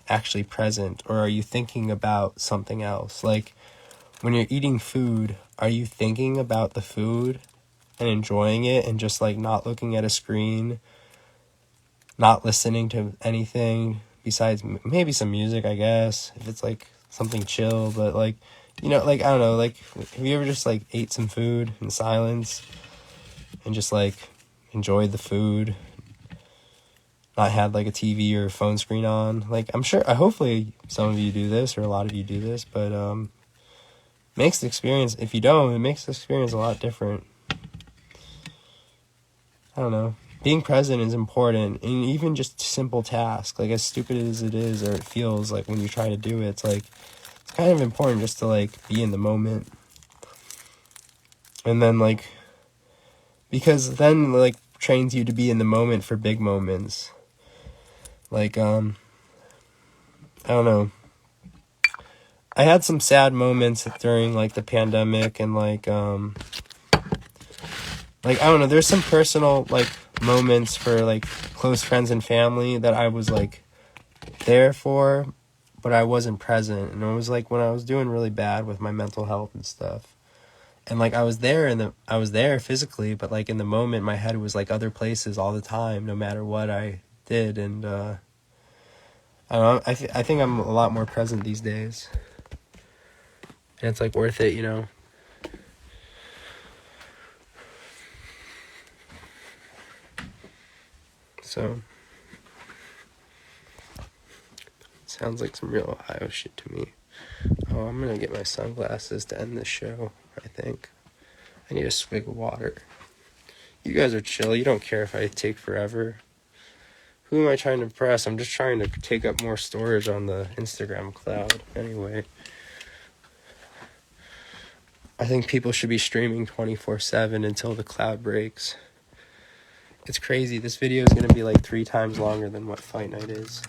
actually present, or are you thinking about something else? Like, when you're eating food, are you thinking about the food and enjoying it and just, like, not looking at a screen, not listening to anything besides maybe some music, I guess, if it's, like, something chill, but, like, like, I don't know, like, have you ever just, like, ate some food in silence and just, like, enjoyed the food? Not had like a TV or a phone screen on. Like, hopefully some of you do this, or a lot of you do this, but makes the experience, if you don't, it makes the experience a lot different. I don't know. being present is important, and even just simple tasks, like as stupid as it is or it feels like when you try to do it, it's like it's kind of important just to like be in the moment. And then like, because then like trains you to be in the moment for big moments. Like I don't know, I had some sad moments during like the pandemic, and like I don't know, there's some personal like moments for like close friends and family that I was like there for, but I wasn't present. And it was like when I was doing really bad with my mental health and stuff, and like I was there physically, but like in the moment my head was like other places all the time, no matter what I did. And I don't know, I think I'm a lot more present these days, and it's like worth it, you know. So, sounds like some real Ohio shit to me. Oh, I'm gonna get my sunglasses to end this show, I think. I need a swig of water. You guys are chill. You don't care if I take forever. Who am I trying to impress? I'm just trying to take up more storage on the Instagram cloud. Anyway. I think people should be streaming 24/7 until the cloud breaks. It's crazy. This video is going to be like 3 times longer than what Fight Night is.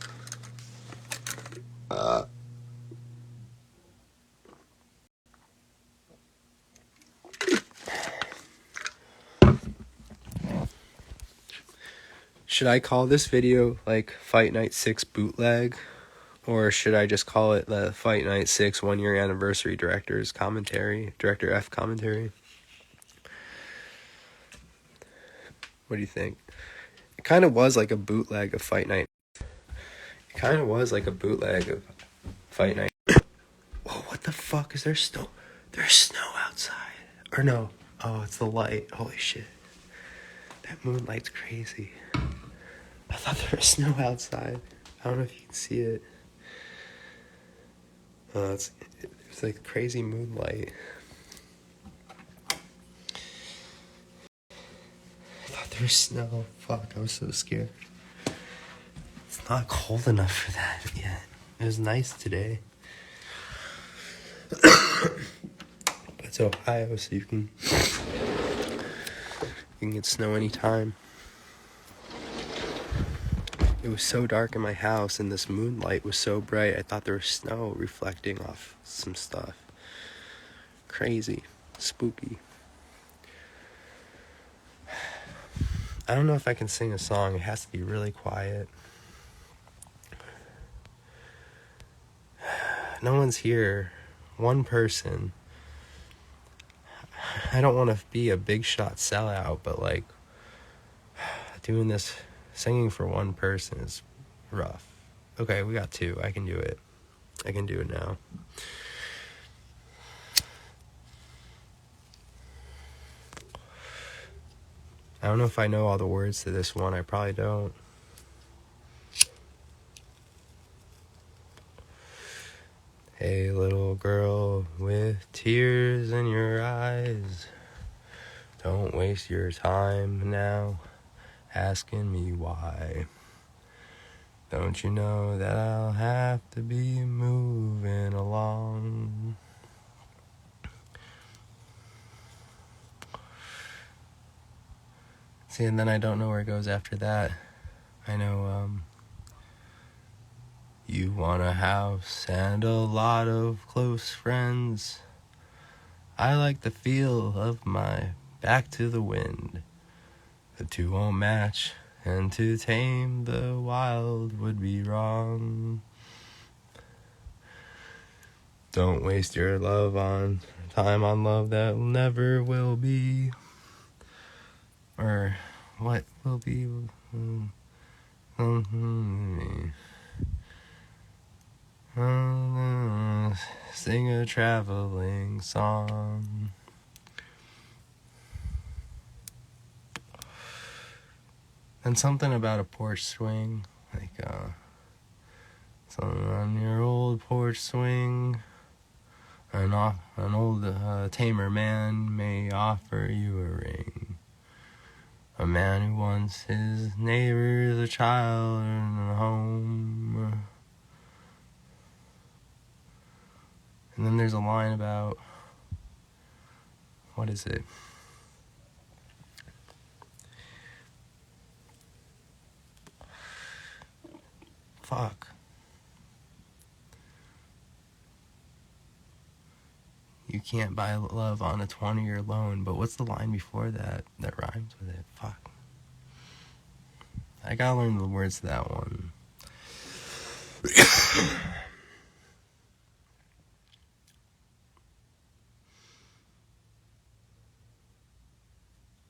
Should I call this video like Fight Night 6 bootleg? Or should I just call it the Fight Night 6 1-year anniversary Director F commentary? What do you think? It kind of was like a bootleg of Fight Night. Whoa, what the fuck? Is there snow? There's snow outside. Or no. Oh, it's the light. Holy shit. That moonlight's crazy. I thought there was snow outside. I don't know if you can see it. It's like crazy moonlight. I thought there was snow. Fuck, I was so scared. It's not cold enough for that yet. It was nice today. But it's Ohio, so you can get snow anytime. It was so dark in my house, and this moonlight was so bright, I thought there was snow reflecting off some stuff. Crazy. Spooky. I don't know if I can sing a song. It has to be really quiet. No one's here. One person. I don't want to be a big shot sellout, but like doing this, singing for one person is rough. Okay, we got 2. I can do it. I can do it now. I don't know if I know all the words to this one. I probably don't. Hey, little girl with tears in your eyes, don't waste your time now asking me why. Don't you know that I'll have to be moving along? See, and then I don't know where it goes after that. I know, you want a house and a lot of close friends. I like the feel of my back to the wind. The 2 won't match, and to tame the wild would be wrong. Don't waste your time on love that never will be. Or what will be. Sing a traveling song. And something about a porch swing, like something on your old porch swing. An old tamer man may offer you a ring. A man who wants his neighbors a child in a home. And then there's a line about, what is it? Fuck. You can't buy love on a 20-year loan, but what's the line before that that rhymes with it? Fuck. I gotta learn the words to that one.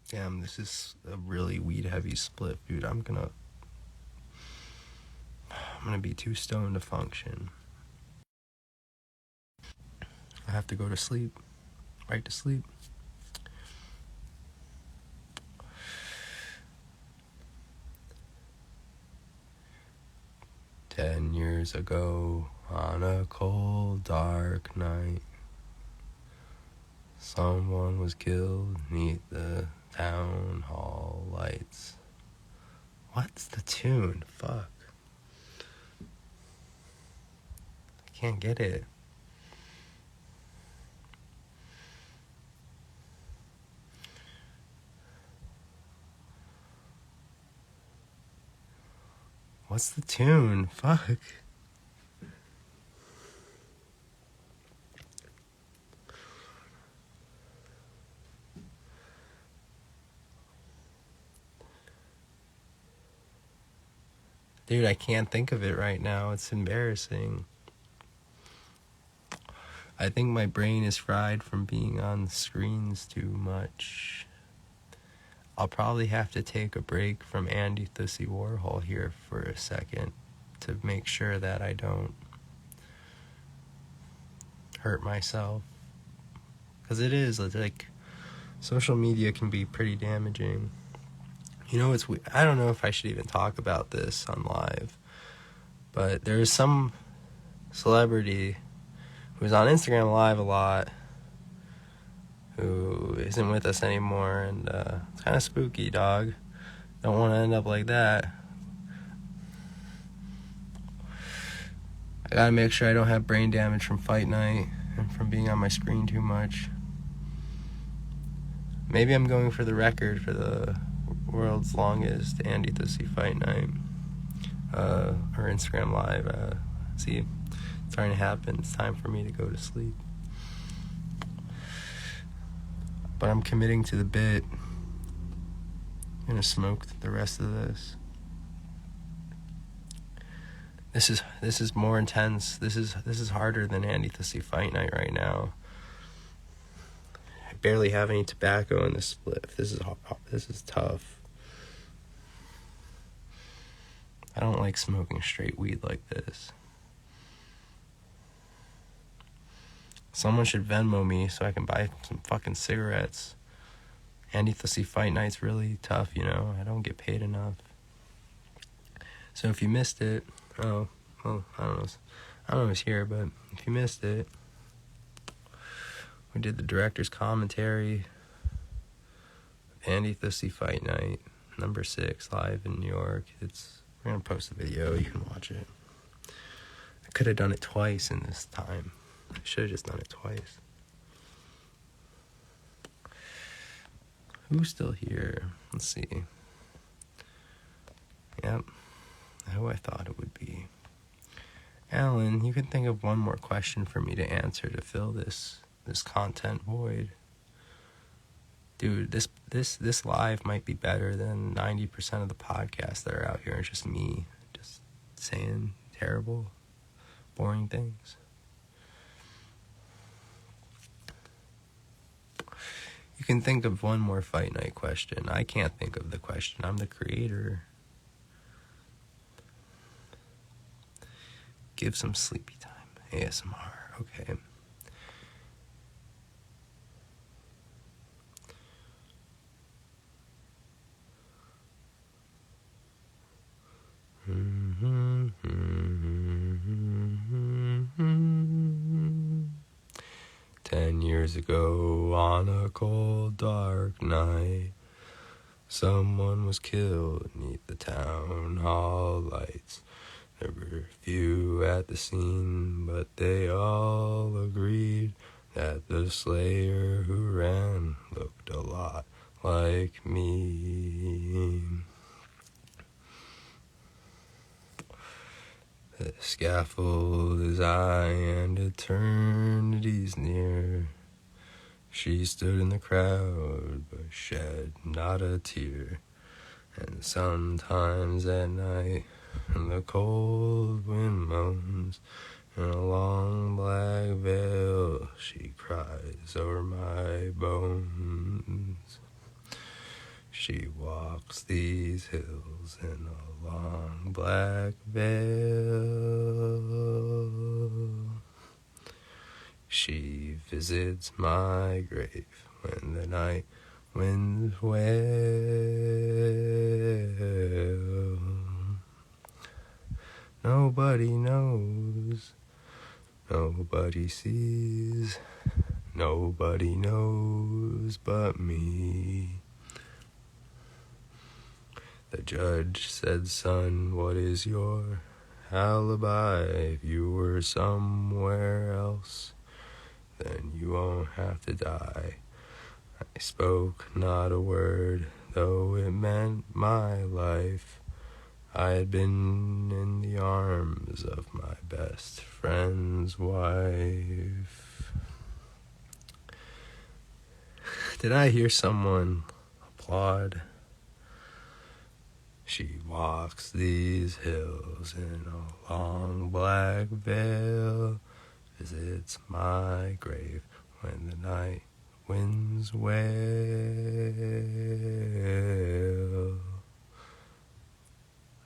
Damn, this is a really weed-heavy split, dude. I'm gonna be too stoned to function. I have to go to sleep. Right to sleep. "10 years ago, on a cold, dark night, someone was killed neath the town hall lights." What's the tune? Fuck. I can't get it. What's the tune? Fuck. Dude, I can't think of it right now. It's embarrassing. I think my brain is fried from being on screens too much. I'll probably have to take a break from Andy Thussy Warhol here for a second to make sure that I don't hurt myself. Because it's like, social media can be pretty damaging. You know, I don't know if I should even talk about this on live, but there is some celebrity who's on Instagram Live a lot who isn't with us anymore, and it's kind of spooky, dog. Don't want to end up like that. I gotta make sure I don't have brain damage from fight night and from being on my screen too much. Maybe I'm going for the record for the world's longest Andy Thussy fight night, or Instagram Live. See, it's starting to happen. It's time for me to go to sleep. But I'm committing to the bit. I'm gonna smoke the rest of this. This is more intense. This is harder than Andy Thussy fight night right now. I barely have any tobacco in this spliff. This is tough. I don't like smoking straight weed like this. Someone should Venmo me so I can buy some fucking cigarettes. Andy Thussy fight night's really tough, you know. I don't get paid enough. So if you missed it, I don't know who's here, but if you missed it, we did the director's commentary of Andy Thussy fight night, number 6, live in New York. We're gonna post the video. You can watch it. I could have done it twice in this time. I should have just done it twice. Who's still here? Let's see. Yep. Who I thought it would be. Alan, you can think of one more question for me to answer to fill this content void. Dude, this live might be better than 90% of the podcasts that are out here. It's just me just saying terrible, boring things. You can think of one more fight night question. I can't think of the question. I'm the creator. Give some sleepy time. ASMR. Okay. "10 years ago on a cold dark night, Someone was killed neath the town hall lights. There were few at the scene, but they all agreed that the slayer who ran looked a lot like me. The scaffold is high and eternity's near. She stood in the crowd, but shed not a tear. And sometimes at night, when the cold wind moans, in a long black veil, she cries over my bones. She walks these hills in a long black veil. She visits my grave when the night winds wail. Nobody knows, nobody sees, nobody knows but me. The judge said, son, what is your alibi? If you were somewhere else, then you won't have to die. I spoke not a word, though it meant my life. I had been in the arms of my best friend's wife. Did I hear someone applaud? She walks these hills in a long black veil, visits my grave when the night winds wail.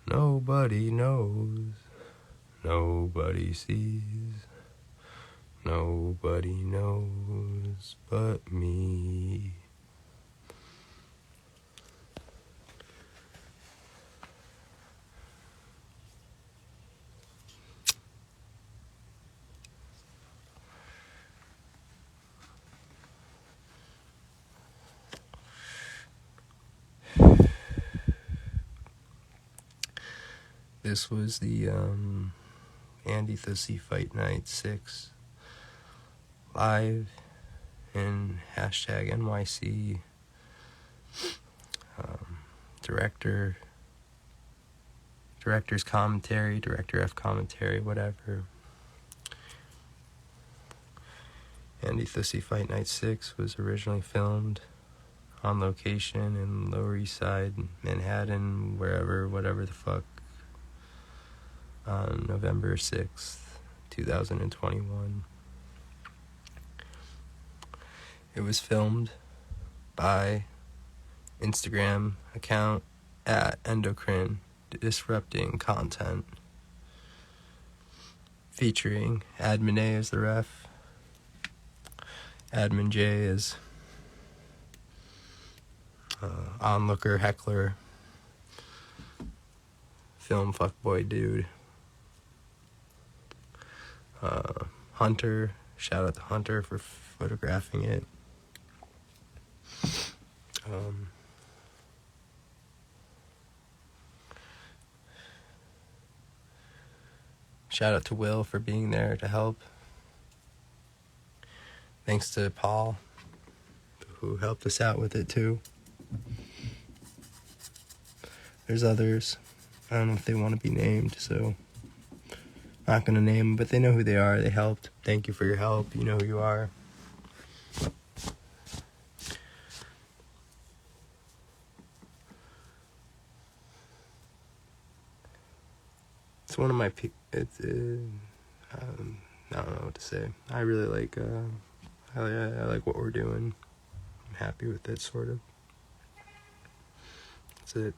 Nobody knows, nobody sees, nobody knows but me. This was the Andy Thussey Fight Night 6 live in hashtag NYC. Director's commentary, Director F commentary, whatever. Andy Thussey Fight Night 6 was originally filmed on location in Lower East Side, Manhattan, whatever the fuck, on November 6th, 2021. It was filmed by Instagram account at Endocrine Disrupting Content, featuring Admin A as the ref, Admin J as onlooker, heckler, film fuckboy dude, Hunter, shout out to Hunter for photographing it. Shout out to Will for being there to help. Thanks to Paul, who helped us out with it too. There's others. I don't know if they want to be named, so I'm not going to name them, but they know who they are. They helped. Thank you for your help. You know who you are. It's one of my I don't know what to say. I really like I like what we're doing. I'm happy with it, sort of. That's it.